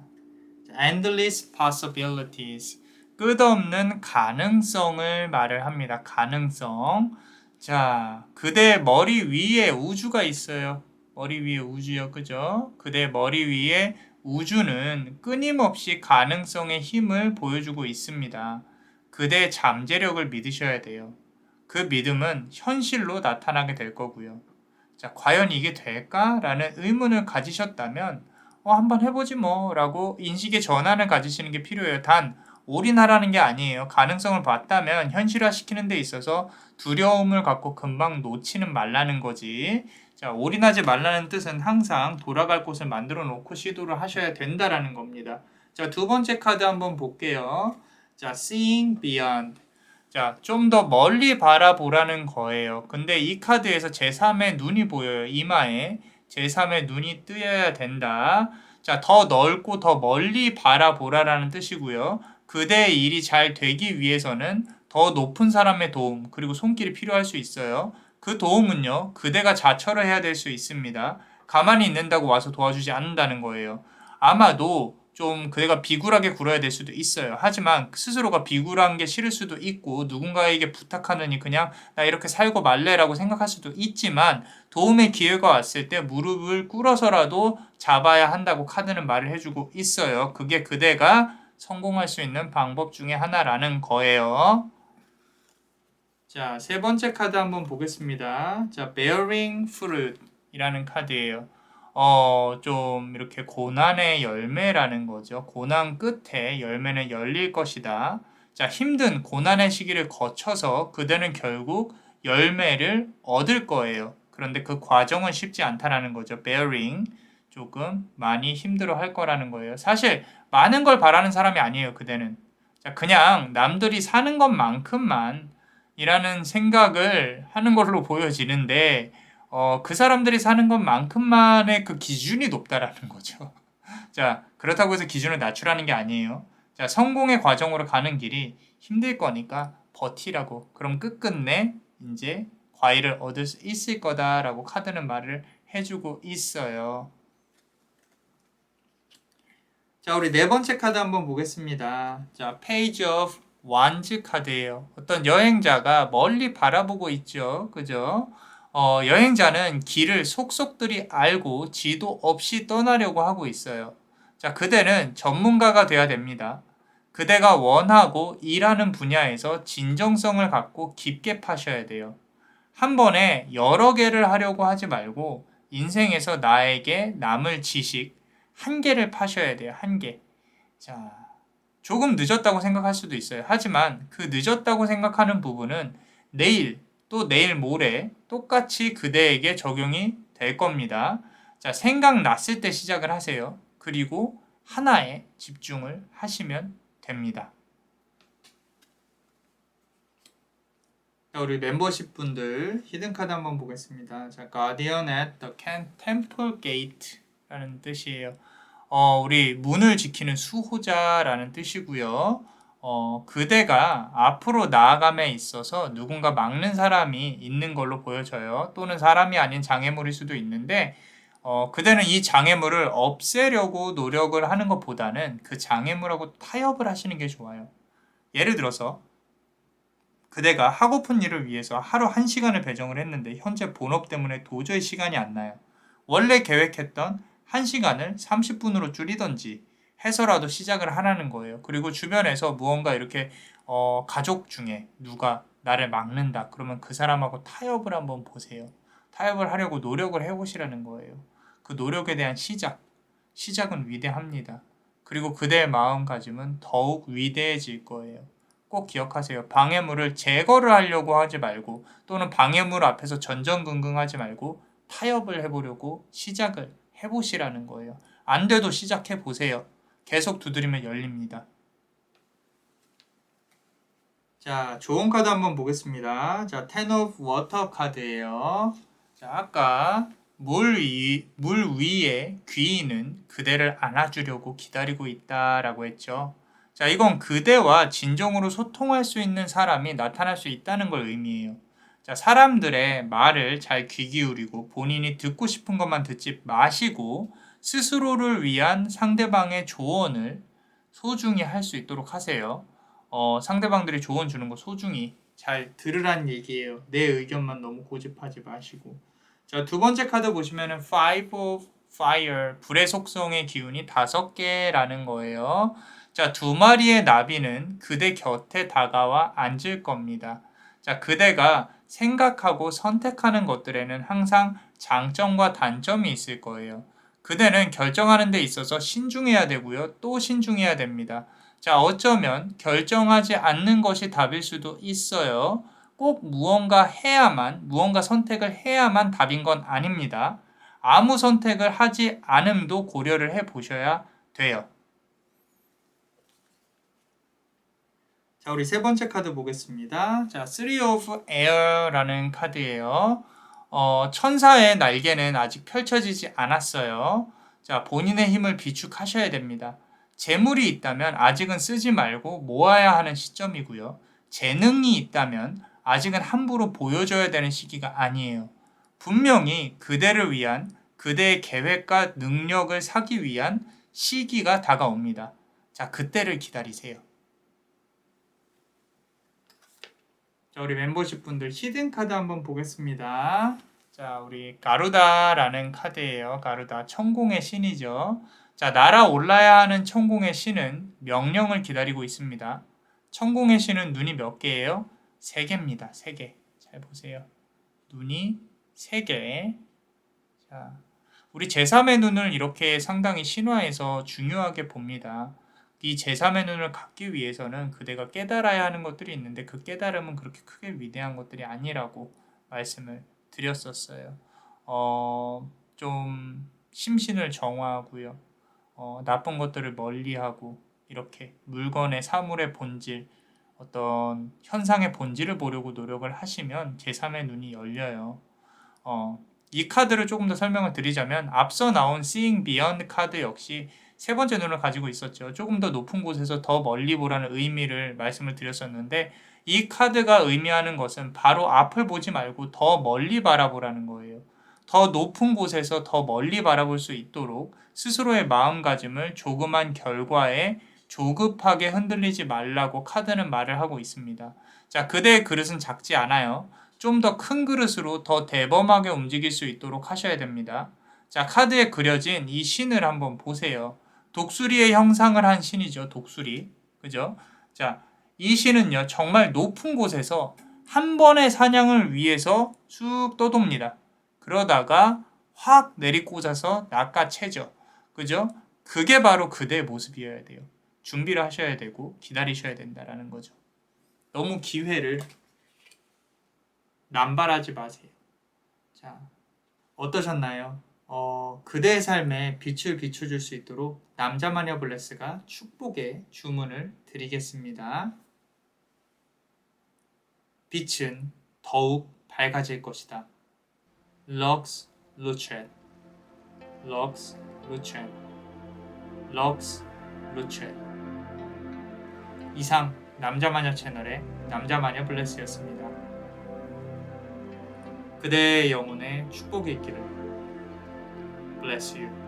endless possibilities. 끝없는 가능성을 말을 합니다. 가능성. 자, 그대 머리 위에 우주가 있어요. 머리 위에 우주요. 그죠? 그대 머리 위에 우주는 끊임없이 가능성의 힘을 보여주고 있습니다. 그대의 잠재력을 믿으셔야 돼요. 그 믿음은 현실로 나타나게 될 거고요. 자, 과연 이게 될까? 라는 의문을 가지셨다면 한번 해보지 뭐 라고 인식의 전환을 가지시는 게 필요해요. 단 올인하라는 게 아니에요. 가능성을 봤다면 현실화시키는 데 있어서 두려움을 갖고 금방 놓지는 말라는 거지. 자, 올인하지 말라는 뜻은 항상 돌아갈 곳을 만들어 놓고 시도를 하셔야 된다라는 겁니다. 자, 두 번째 카드 한번 볼게요. 자, Seeing Beyond. 자, 좀 더 멀리 바라보라는 거예요. 근데 이 카드에서 제3의 눈이 보여요. 이마에 제3의 눈이 뜨여야 된다. 자, 더 넓고 더 멀리 바라보라라는 뜻이고요. 그대의 일이 잘 되기 위해서는 더 높은 사람의 도움, 그리고 손길이 필요할 수 있어요. 그 도움은요, 그대가 자처를 해야 될 수 있습니다. 가만히 있는다고 와서 도와주지 않는다는 거예요. 아마도 좀 그대가 비굴하게 굴어야 될 수도 있어요. 하지만 스스로가 비굴한 게 싫을 수도 있고 누군가에게 부탁하느니 그냥 나 이렇게 살고 말래라고 생각할 수도 있지만 도움의 기회가 왔을 때 무릎을 꿇어서라도 잡아야 한다고 카드는 말을 해주고 있어요. 그게 그대가 성공할 수 있는 방법 중에 하나라는 거예요. 자, 세 번째 카드 한번 보겠습니다. 자, bearing fruit 이라는 카드예요. 좀 이렇게 고난의 열매라는 거죠. 고난 끝에 열매는 열릴 것이다. 자, 힘든 고난의 시기를 거쳐서 그대는 결국 열매를 얻을 거예요. 그런데 그 과정은 쉽지 않다라는 거죠. bearing. 조금 많이 힘들어 할 거라는 거예요. 사실 많은 걸 바라는 사람이 아니에요, 그대는. 자, 그냥 남들이 사는 것만큼만 이라는 생각을 하는 걸로 보여지는데 그 사람들이 사는 것만큼만의 그 기준이 높다라는 거죠. 자, 그렇다고 해서 기준을 낮추라는 게 아니에요. 자, 성공의 과정으로 가는 길이 힘들 거니까 버티라고. 그럼 끝끝내 이제 과일을 얻을 수 있을 거다라고 카드는 말을 해주고 있어요. 자, 우리 네 번째 카드 한번 보겠습니다. 자, Page of Wands 카드예요. 어떤 여행자가 멀리 바라보고 있죠. 그죠? 여행자는 길을 속속들이 알고 지도 없이 떠나려고 하고 있어요. 자, 그대는 전문가가 돼야 됩니다. 그대가 원하고 일하는 분야에서 진정성을 갖고 깊게 파셔야 돼요. 한 번에 여러 개를 하려고 하지 말고 인생에서 나에게 남을 지식 한 개를 파셔야 돼요. 한 개. 자, 조금 늦었다고 생각할 수도 있어요. 하지만 그 늦었다고 생각하는 부분은 내일 또 내일 모레 똑같이 그대에게 적용이 될 겁니다. 자, 생각났을 때 시작을 하세요. 그리고 하나에 집중을 하시면 됩니다. 자, 우리 멤버십 분들 히든카드 한번 보겠습니다. 자, Guardian at the Temple Gate 라는 뜻이에요. 우리 문을 지키는 수호자라는 뜻이고요. 그대가 앞으로 나아감에 있어서 누군가 막는 사람이 있는 걸로 보여져요. 또는 사람이 아닌 장애물일 수도 있는데, 그대는 이 장애물을 없애려고 노력을 하는 것보다는 그 장애물하고 타협을 하시는 게 좋아요. 예를 들어서, 그대가 하고픈 일을 위해서 하루 1시간을 배정을 했는데 현재 본업 때문에 도저히 시간이 안 나요. 원래 계획했던 1시간을 30분으로 줄이던지 해서라도 시작을 하라는 거예요. 그리고 주변에서 무언가 이렇게 가족 중에 누가 나를 막는다. 그러면 그 사람하고 타협을 한번 보세요. 타협을 하려고 노력을 해보시라는 거예요. 그 노력에 대한 시작은 위대합니다. 그리고 그대의 마음가짐은 더욱 위대해질 거예요. 꼭 기억하세요. 방해물을 제거를 하려고 하지 말고 또는 방해물 앞에서 전전긍긍하지 말고 타협을 해보려고 시작을 해보시라는 거예요. 안 돼도 시작해 보세요. 계속 두드리면 열립니다. 자, 좋은 카드 한번 보겠습니다. 자, Ten of Water 카드예요. 자, 아까 물 위에 귀인은 그대를 안아주려고 기다리고 있다라고 했죠. 자, 이건 그대와 진정으로 소통할 수 있는 사람이 나타날 수 있다는 걸 의미해요. 자, 사람들의 말을 잘 귀 기울이고 본인이 듣고 싶은 것만 듣지 마시고 스스로를 위한 상대방의 조언을 소중히 할 수 있도록 하세요. 상대방들이 조언 주는 거 소중히 잘 들으란 얘기예요. 내 의견만 너무 고집하지 마시고. 자, 두 번째 카드 보시면은 Five of Fire, 불의 속성의 기운이 5개라는 거예요. 자, 2마리의 나비는 그대 곁에 다가와 앉을 겁니다. 자, 그대가 생각하고 선택하는 것들에는 항상 장점과 단점이 있을 거예요. 그대는 결정하는 데 있어서 신중해야 되고요. 또 신중해야 됩니다. 자, 어쩌면 결정하지 않는 것이 답일 수도 있어요. 꼭 무언가 선택을 해야만 답인 건 아닙니다. 아무 선택을 하지 않음도 고려를 해 보셔야 돼요. 자, 우리 세 번째 카드 보겠습니다. 자, Three of Air라는 카드예요. 천사의 날개는 아직 펼쳐지지 않았어요. 자, 본인의 힘을 비축하셔야 됩니다. 재물이 있다면 아직은 쓰지 말고 모아야 하는 시점이고요. 재능이 있다면 아직은 함부로 보여줘야 되는 시기가 아니에요. 분명히 그대를 위한, 그대의 계획과 능력을 사기 위한 시기가 다가옵니다. 자, 그때를 기다리세요. 자, 우리 멤버십 분들 히든 카드 한번 보겠습니다. 자, 우리 가루다라는 카드예요. 가루다, 천공의 신이죠. 자, 날아올라야 하는 천공의 신은 명령을 기다리고 있습니다. 천공의 신은 눈이 몇 개예요? 3개입니다. 3개. 잘 보세요. 눈이 3개. 자, 우리 제3의 눈을 이렇게 상당히 신화에서 중요하게 봅니다. 이 제3의 눈을 갖기 위해서는 그대가 깨달아야 하는 것들이 있는데 그 깨달음은 그렇게 크게 위대한 것들이 아니라고 말씀을 드렸었어요. 좀 심신을 정화하고요. 나쁜 것들을 멀리하고 이렇게 물건의 사물의 본질, 어떤 현상의 본질을 보려고 노력을 하시면 제3의 눈이 열려요. 이 카드를 조금 더 설명을 드리자면 앞서 나온 Seeing Beyond 카드 역시 세 번째 눈을 가지고 있었죠. 조금 더 높은 곳에서 더 멀리 보라는 의미를 말씀을 드렸었는데 이 카드가 의미하는 것은 바로 앞을 보지 말고 더 멀리 바라보라는 거예요. 더 높은 곳에서 더 멀리 바라볼 수 있도록 스스로의 마음가짐을 조그만 결과에 조급하게 흔들리지 말라고 카드는 말을 하고 있습니다. 자, 그대의 그릇은 작지 않아요. 좀 더 큰 그릇으로 더 대범하게 움직일 수 있도록 하셔야 됩니다. 자, 카드에 그려진 이 신을 한번 보세요. 독수리의 형상을 한 신이죠. 독수리. 그죠? 자, 이 신은요, 정말 높은 곳에서 한 번의 사냥을 위해서 쑥 떠돕니다. 그러다가 확 내리꽂아서 낚아채죠. 그죠? 그게 바로 그대의 모습이어야 돼요. 준비를 하셔야 되고 기다리셔야 된다라는 거죠. 너무 기회를 남발하지 마세요. 자, 어떠셨나요? 그대의 삶에 빛을 비춰줄 수 있도록 남자마녀 블레스가 축복의 주문을 드리겠습니다. 빛은 더욱 밝아질 것이다. 럭스 루첸, 럭스 루첸, 럭스 루첸. 이상 남자마녀 채널의 남자마녀 블레스였습니다. 그대의 영혼에 축복이 있기를. Bless you.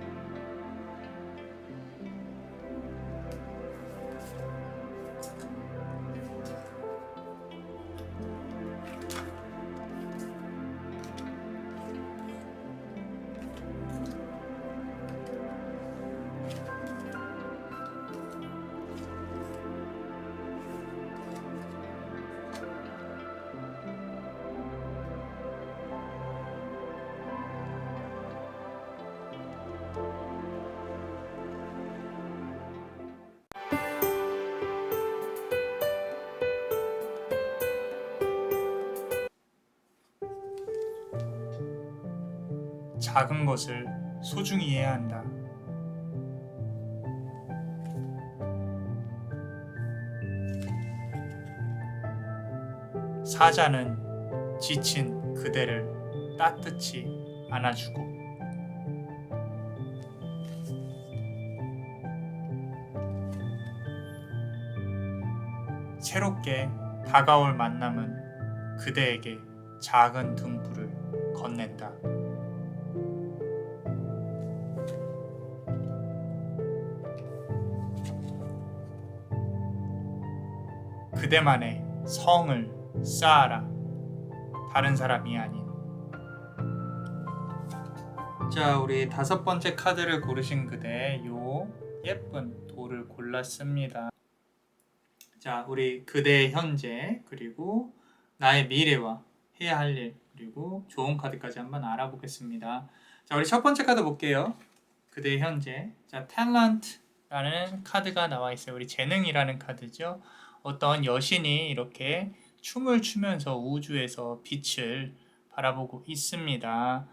작은 것을 소중히 해야 한다. 사자는 지친 그대를 따뜻히 안아주고 새롭게 다가올 만남은 그대에게 작은 등불을 건넨다. 그대만의 성을 쌓아라. 다른 사람이 아닌. 자, 우리 5번째 카드를 고르신 그대 요 예쁜 돌을 골랐습니다. 자, 우리 그대의 현재 그리고 나의 미래와 해야 할 일 그리고 좋은 카드까지 한번 알아보겠습니다. 자, 우리 첫 번째 카드 볼게요. 그대의 현재. 자, 탤런트라는 카드가 나와 있어요. 우리 재능이라는 카드죠. 어떤 여신이 이렇게 춤을 추면서 우주에서 빛을 바라보고 있습니다.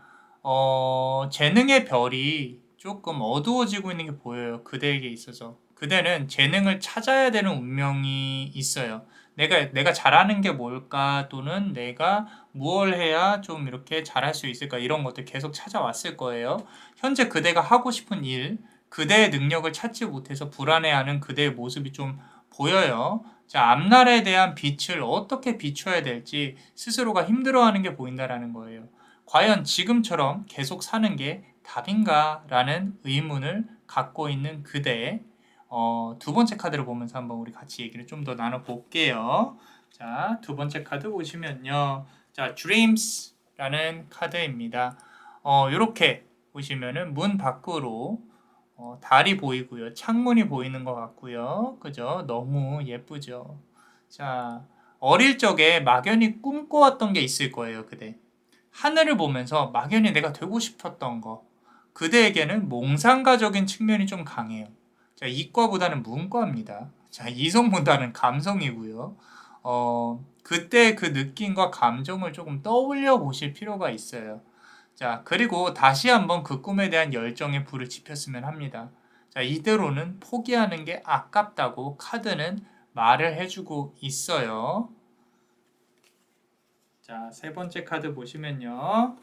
재능의 별이 조금 어두워지고 있는 게 보여요. 그대에게 있어서. 그대는 재능을 찾아야 되는 운명이 있어요. 내가 잘하는 게 뭘까, 또는 내가 무엇을 해야 좀 이렇게 잘할 수 있을까, 이런 것들 계속 찾아왔을 거예요. 현재 그대가 하고 싶은 일, 그대의 능력을 찾지 못해서 불안해하는 그대의 모습이 좀 보여요. 자, 앞날에 대한 빛을 어떻게 비춰야 될지 스스로가 힘들어하는 게 보인다라는 거예요. 과연 지금처럼 계속 사는 게 답인가? 라는 의문을 갖고 있는 그대. 두 번째 카드를 보면서 한번 우리 같이 얘기를 좀 더 나눠볼게요. 자, 두 번째 카드 보시면요. 자, Dreams라는 카드입니다. 이렇게 보시면은 문 밖으로 달이 보이고요. 창문이 보이는 것 같고요. 그죠? 너무 예쁘죠? 자, 어릴 적에 막연히 꿈꿔왔던 게 있을 거예요, 그대. 하늘을 보면서 막연히 내가 되고 싶었던 거. 그대에게는 몽상가적인 측면이 좀 강해요. 자, 이과보다는 문과입니다. 자, 이성보다는 감성이고요. 그때 그 느낌과 감정을 조금 떠올려 보실 필요가 있어요. 자, 그리고 다시 한번 그 꿈에 대한 열정에 불을 지폈으면 합니다. 자, 이대로는 포기하는 게 아깝다고 카드는 말을 해주고 있어요. 자, 세 번째 카드 보시면요.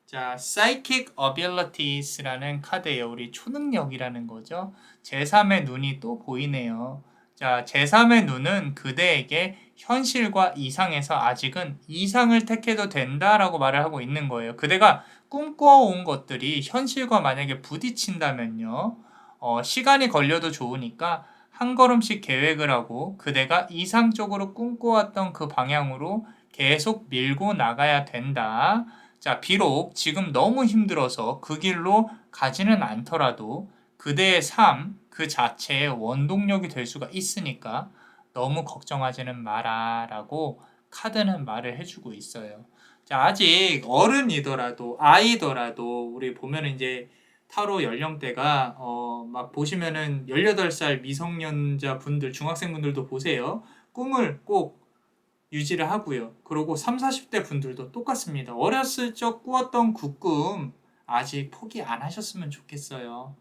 자, Psychic Abilities라는 카드예요. 우리 초능력이라는 거죠. 제3의 눈이 또 보이네요. 자, 제3의 눈은 그대에게 현실과 이상에서 아직은 이상을 택해도 된다라고 말을 하고 있는 거예요. 그대가 꿈꿔온 것들이 현실과 만약에 부딪힌다면요. 시간이 걸려도 좋으니까 한 걸음씩 계획을 하고 그대가 이상적으로 꿈꿔왔던 그 방향으로 계속 밀고 나가야 된다. 자, 비록 지금 너무 힘들어서 그 길로 가지는 않더라도 그대의 삶 그 자체의 원동력이 될 수가 있으니까 너무 걱정하지는 마라 라고 카드는 말을 해주고 있어요. 자, 아직 어른이더라도 아이더라도 우리 보면 이제 타로 연령대가 막 보시면은 18살 미성년자 분들, 중학생 분들도 보세요. 꿈을 꼭 유지를 하고요. 그리고 3, 40대 분들도 똑같습니다. 어렸을 적 꾸었던 그 꿈 아직 포기 안 하셨으면 좋겠어요.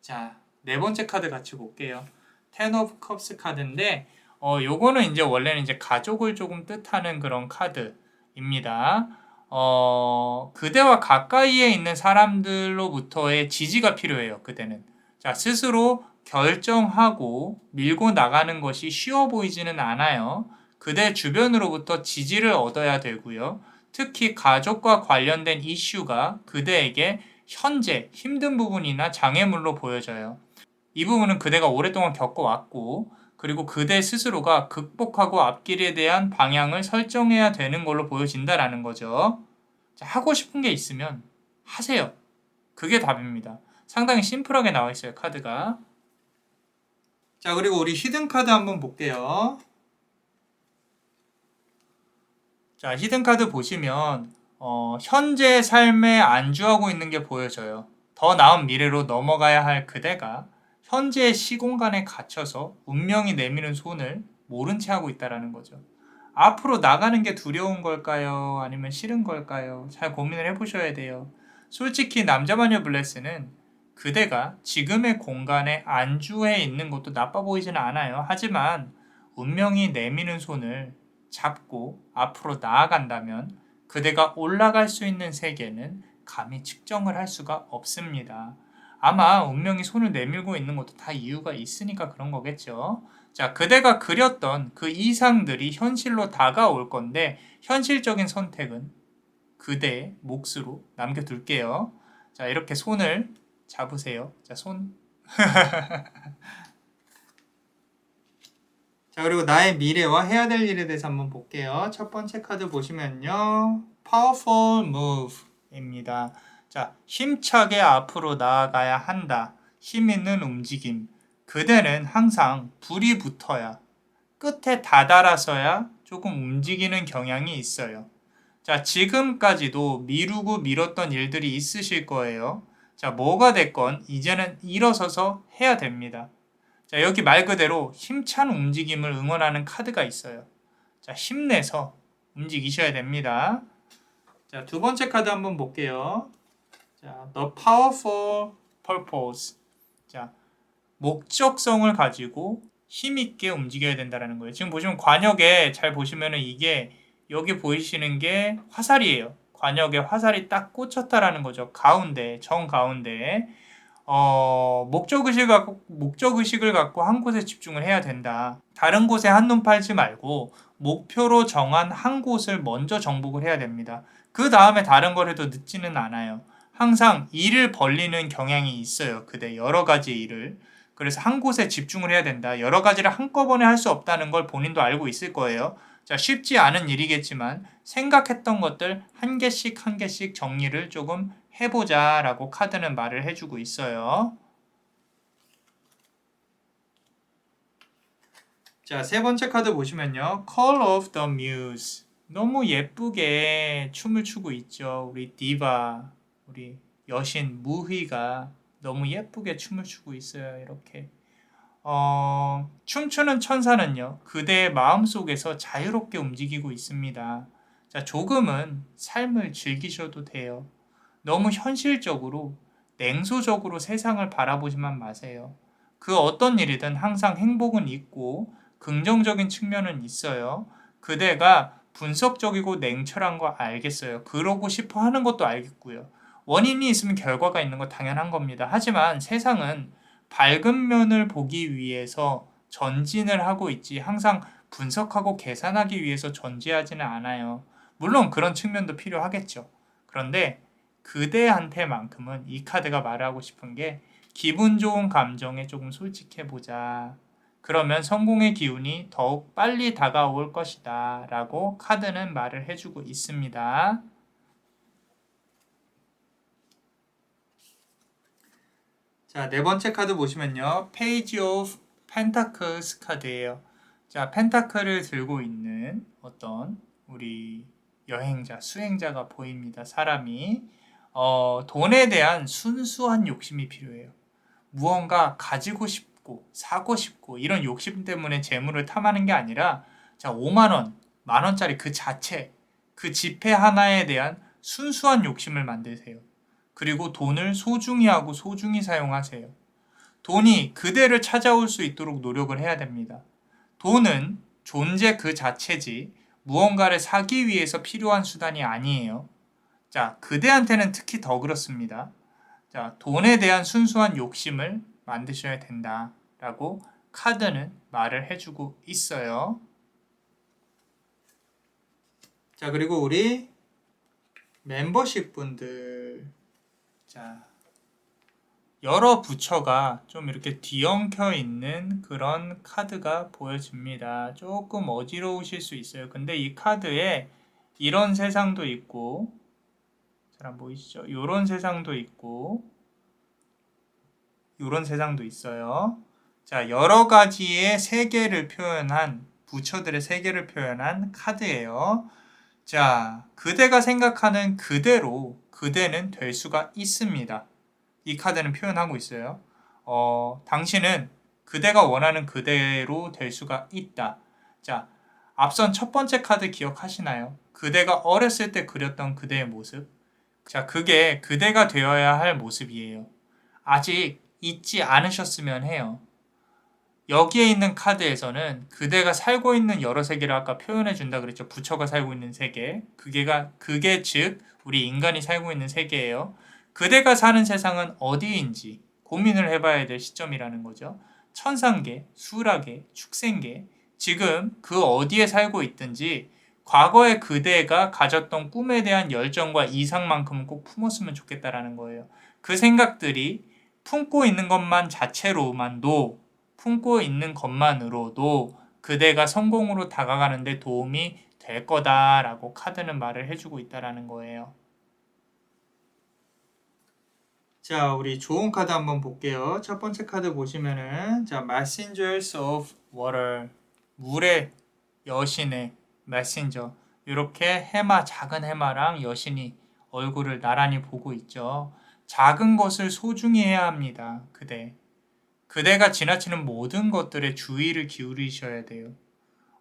자, 네 번째 카드 같이 볼게요. Ten of Cups 카드인데 요거는 이제 원래는 이제 가족을 조금 뜻하는 그런 카드입니다. 그대와 가까이에 있는 사람들로부터의 지지가 필요해요. 그대는. 자, 스스로 결정하고 밀고 나가는 것이 쉬워 보이지는 않아요. 그대 주변으로부터 지지를 얻어야 되고요. 특히 가족과 관련된 이슈가 그대에게 현재 힘든 부분이나 장애물로 보여져요. 이 부분은 그대가 오랫동안 겪어왔고, 그리고 그대 스스로가 극복하고 앞길에 대한 방향을 설정해야 되는 걸로 보여진다라는 거죠. 자, 하고 싶은 게 있으면 하세요. 그게 답입니다. 상당히 심플하게 나와 있어요, 카드가. 자, 그리고 우리 히든 카드 한번 볼게요. 자, 히든 카드 보시면 현재 삶에 안주하고 있는 게 보여져요. 더 나은 미래로 넘어가야 할 그대가 현재의 시공간에 갇혀서 운명이 내미는 손을 모른 채 하고 있다는 거죠. 앞으로 나가는 게 두려운 걸까요? 아니면 싫은 걸까요? 잘 고민을 해보셔야 돼요. 솔직히 남자마녀 블레스는 그대가 지금의 공간에 안주해 있는 것도 나빠 보이지는 않아요. 하지만 운명이 내미는 손을 잡고 앞으로 나아간다면 그대가 올라갈 수 있는 세계는 감히 측정을 할 수가 없습니다. 아마 운명이 손을 내밀고 있는 것도 다 이유가 있으니까 그런 거겠죠. 자, 그대가 그렸던 그 이상들이 현실로 다가올 건데 현실적인 선택은 그대의 몫으로 남겨둘게요. 자, 이렇게 손을 잡으세요. 자, 손. 자, 그리고 나의 미래와 해야 될 일에 대해서 한번 볼게요. 첫 번째 카드 보시면요. Powerful Move입니다. 자, 힘차게 앞으로 나아가야 한다. 힘 있는 움직임. 그대는 항상 불이 붙어야, 끝에 다다라서야 조금 움직이는 경향이 있어요. 자, 지금까지도 미루고 미뤘던 일들이 있으실 거예요. 자, 뭐가 됐건 이제는 일어서서 해야 됩니다. 자, 여기 말 그대로 힘찬 움직임을 응원하는 카드가 있어요. 자, 힘내서 움직이셔야 됩니다. 자, 두 번째 카드 한번 볼게요. 자, The Powerful Purpose. 자, 목적성을 가지고 힘있게 움직여야 된다는 거예요. 지금 보시면 관역에 잘 보시면은 이게 여기 보이시는 게 화살이에요. 관역에 화살이 딱 꽂혔다라는 거죠. 가운데, 정가운데. 목적의식을 갖고 한 곳에 집중을 해야 된다. 다른 곳에 한눈 팔지 말고 목표로 정한 한 곳을 먼저 정복을 해야 됩니다. 그 다음에 다른 걸 해도 늦지는 않아요. 항상 일을 벌리는 경향이 있어요. 그대 여러 가지 일을. 그래서 한 곳에 집중을 해야 된다. 여러 가지를 한꺼번에 할 수 없다는 걸 본인도 알고 있을 거예요. 자, 쉽지 않은 일이겠지만 생각했던 것들 한 개씩 한 개씩 정리를 조금 해보자 라고 카드는 말을 해주고 있어요. 자, 세 번째 카드 보시면요. Call of the Muse. 너무 예쁘게 춤을 추고 있죠. 우리 디바, 우리 여신 무희가 너무 예쁘게 춤을 추고 있어요. 이렇게. 춤추는 천사는요, 그대의 마음속에서 자유롭게 움직이고 있습니다. 자, 조금은 삶을 즐기셔도 돼요. 너무 현실적으로, 냉소적으로 세상을 바라보지만 마세요. 그 어떤 일이든 항상 행복은 있고, 긍정적인 측면은 있어요. 그대가 분석적이고 냉철한 거 알겠어요. 그러고 싶어 하는 것도 알겠고요. 원인이 있으면 결과가 있는 거 당연한 겁니다. 하지만 세상은 밝은 면을 보기 위해서 전진을 하고 있지 항상 분석하고 계산하기 위해서 존재하지는 않아요. 물론 그런 측면도 필요하겠죠. 그런데 그대한테만큼은 이 카드가 말하고 싶은 게 기분 좋은 감정에 조금 솔직해보자. 그러면 성공의 기운이 더욱 빨리 다가올 것이다. 라고 카드는 말을 해주고 있습니다. 자, 네 번째 카드 보시면요. Page of Pentacles 카드예요. 자, 펜타클을 들고 있는 어떤 우리 여행자, 수행자가 보입니다. 사람이 돈에 대한 순수한 욕심이 필요해요. 무언가 가지고 싶고 사고 싶고 이런 욕심 때문에 재물을 탐하는 게 아니라 자, 5만 원, 만 원짜리 그 자체, 그 지폐 하나에 대한 순수한 욕심을 만드세요. 그리고 돈을 소중히 하고 소중히 사용하세요. 돈이 그대를 찾아올 수 있도록 노력을 해야 됩니다. 돈은 존재 그 자체지 무언가를 사기 위해서 필요한 수단이 아니에요. 자, 그대한테는 특히 더 그렇습니다. 자, 돈에 대한 순수한 욕심을 만드셔야 된다. 라고 카드는 말을 해주고 있어요. 자, 그리고 우리 멤버십 분들. 자, 여러 부처가 좀 이렇게 뒤엉켜 있는 그런 카드가 보여집니다. 조금 어지러우실 수 있어요. 근데 이 카드에 이런 세상도 있고, 잘 안 보이시죠? 이런 세상도 있고, 이런 세상도 있어요. 자, 여러 가지의 세계를 표현한, 부처들의 세계를 표현한 카드예요. 자, 그대가 생각하는 그대로 그대는 될 수가 있습니다. 이 카드는 표현하고 있어요. 당신은 그대가 원하는 그대로 될 수가 있다. 자, 앞선 첫 번째 카드 기억하시나요? 그대가 어렸을 때 그렸던 그대의 모습. 자, 그게 그대가 되어야 할 모습이에요. 아직 잊지 않으셨으면 해요. 여기에 있는 카드에서는 그대가 살고 있는 여러 세계를 아까 표현해 준다 그랬죠. 부처가 살고 있는 세계. 그게 즉 우리 인간이 살고 있는 세계예요. 그대가 사는 세상은 어디인지 고민을 해봐야 될 시점이라는 거죠. 천상계, 수락계, 축생계. 지금 그 어디에 살고 있든지 과거의 그대가 가졌던 꿈에 대한 열정과 이상만큼은 꼭 품었으면 좋겠다라는 거예요. 그 생각들이 품고 있는 것만 자체로만도 품고 있는 것만으로도 그대가 성공으로 다가가는데 도움이 될 거다라고 카드는 말을 해주고 있다라는 거예요. 자, 우리 좋은 카드 한번 볼게요. 첫 번째 카드 보시면은 자, Messengers of Water, 물의 여신의 메신저. 이렇게 해마, 작은 해마랑 여신이 얼굴을 나란히 보고 있죠. 작은 것을 소중히 해야 합니다. 그대가 지나치는 모든 것들에 주의를 기울이셔야 돼요.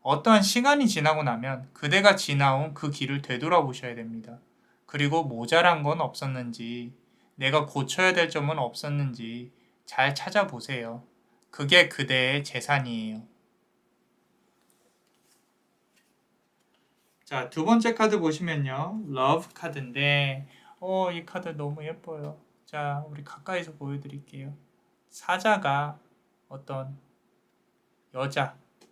어떠한 시간이 지나고 나면 그대가 지나온 그 길을 되돌아보셔야 됩니다. 그리고 모자란 건 없었는지, 내가 고쳐야 될 점은 없었는지 잘 찾아보세요. 그게 그대의 재산이에요. 자, 두 번째 카드 보시면요. 러브 카드인데 이 카드 너무 예뻐요. 자, 우리 가까이서 보여드릴게요. 사자가 어떤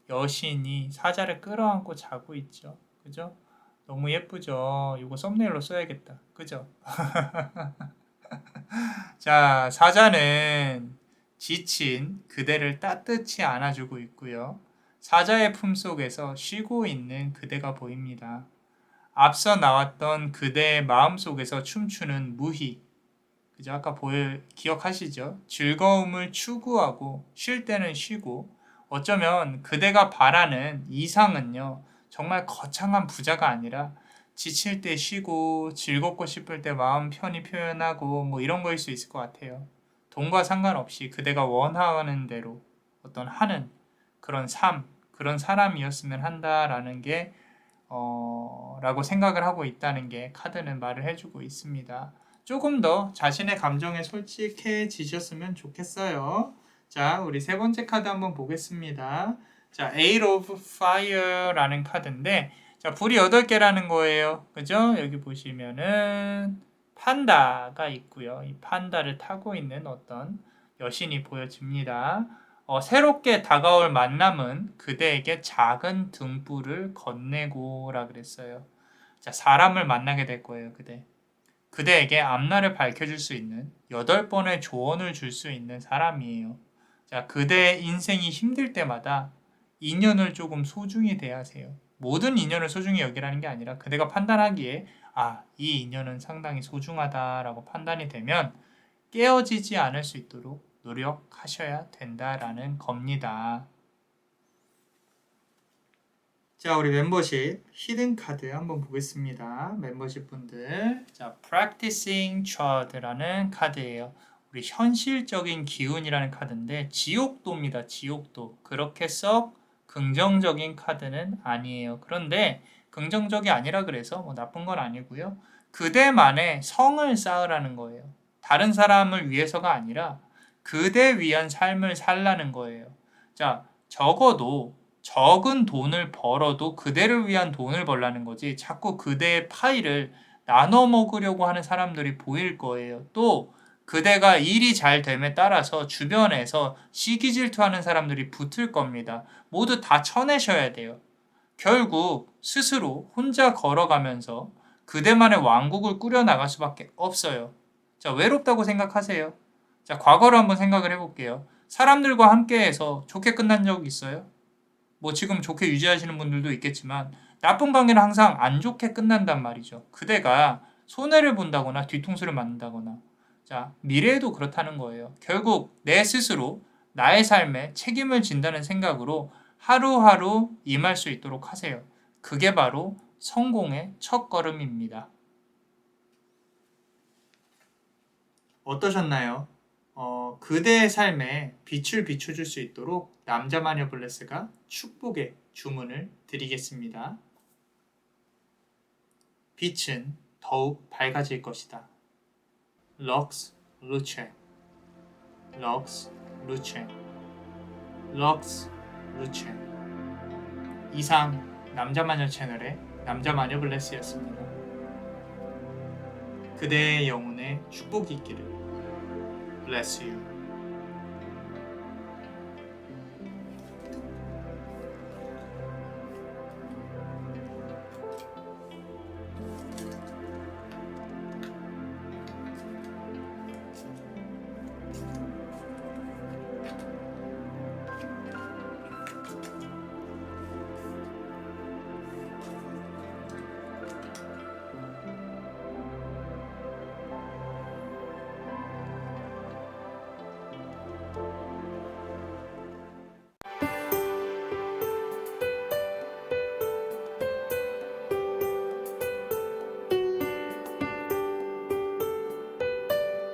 여신이 사자를 끌어안고 자고 있죠. 그죠? 너무 예쁘죠? 이거 썸네일로 써야겠다. 그죠? 자, 사자는 지친 그대를 따뜻히 안아주고 있고요. 사자의 품속에서 쉬고 있는 그대가 보입니다. 앞서 나왔던 그대의 마음속에서 춤추는 무희. 그죠? 아까 기억하시죠? 즐거움을 추구하고 쉴 때는 쉬고 어쩌면 그대가 바라는 이상은요. 정말 거창한 부자가 아니라 지칠 때 쉬고 즐겁고 싶을 때 마음 편히 표현하고 뭐 이런 거일 수 있을 것 같아요. 돈과 상관없이 그대가 원하는 대로 어떤 하는 그런 그런 사람이었으면 한다라는 게 라고 생각을 하고 있다는 게 카드는 말을 해주고 있습니다. 조금 더 자신의 감정에 솔직해지셨으면 좋겠어요. 자, 우리 세 번째 카드 한번 보겠습니다. 자, Eight of Fire라는 카드인데, 자, 불이 8개라는 거예요. 그죠? 여기 보시면은 판다가 있고요. 이 판다를 타고 있는 어떤 여신이 보여집니다. 새롭게 다가올 만남은 그대에게 작은 등불을 건네고라 그랬어요. 자, 사람을 만나게 될 거예요, 그대. 그대에게 앞날을 밝혀줄 수 있는 8번의 조언을 줄 수 있는 사람이에요. 자, 그대의 인생이 힘들 때마다 인연을 조금 소중히 대하세요. 모든 인연을 소중히 여기라는 게 아니라 그대가 판단하기에 이 인연은 상당히 소중하다라고 판단이 되면 깨어지지 않을 수 있도록 노력하셔야 된다라는 겁니다. 자, 우리 멤버십 히든 카드 한번 보겠습니다. 멤버십 분들. 자, Practicing Chard라는 카드예요. 우리 현실적인 기운이라는 카드인데 지옥도입니다. 지옥도. 그렇게 썩 긍정적인 카드는 아니에요. 그런데 긍정적이 아니라 그래서 뭐 나쁜 건 아니고요. 그대만의 성을 쌓으라는 거예요. 다른 사람을 위해서가 아니라 그대 위한 삶을 살라는 거예요. 자, 적어도 적은 돈을 벌어도 그대를 위한 돈을 벌라는 거지 자꾸 그대의 파이를 나눠 먹으려고 하는 사람들이 보일 거예요. 또 그대가 일이 잘 됨에 따라서 주변에서 시기 질투하는 사람들이 붙을 겁니다. 모두 다 쳐내셔야 돼요. 결국 스스로 혼자 걸어가면서 그대만의 왕국을 꾸려나갈 수밖에 없어요. 자, 외롭다고 생각하세요. 자, 과거를 한번 생각을 해볼게요. 사람들과 함께해서 좋게 끝난 적 있어요? 뭐 지금 좋게 유지하시는 분들도 있겠지만 나쁜 관계는 항상 안 좋게 끝난단 말이죠. 그대가 손해를 본다거나 뒤통수를 맞는다거나 자, 미래에도 그렇다는 거예요. 결국 내 스스로 나의 삶에 책임을 진다는 생각으로 하루하루 임할 수 있도록 하세요. 그게 바로 성공의 첫걸음입니다. 어떠셨나요? 그대의 삶에 빛을 비춰줄 수 있도록 남자마녀 블레스가 축복의 주문을 드리겠습니다. 빛은 더욱 밝아질 것이다. 럭스 루체 럭스 루체 럭스 루체 이상 남자마녀 채널의 남자마녀 블레스였습니다. 그대의 영혼에 축복이 있기를. Bless you.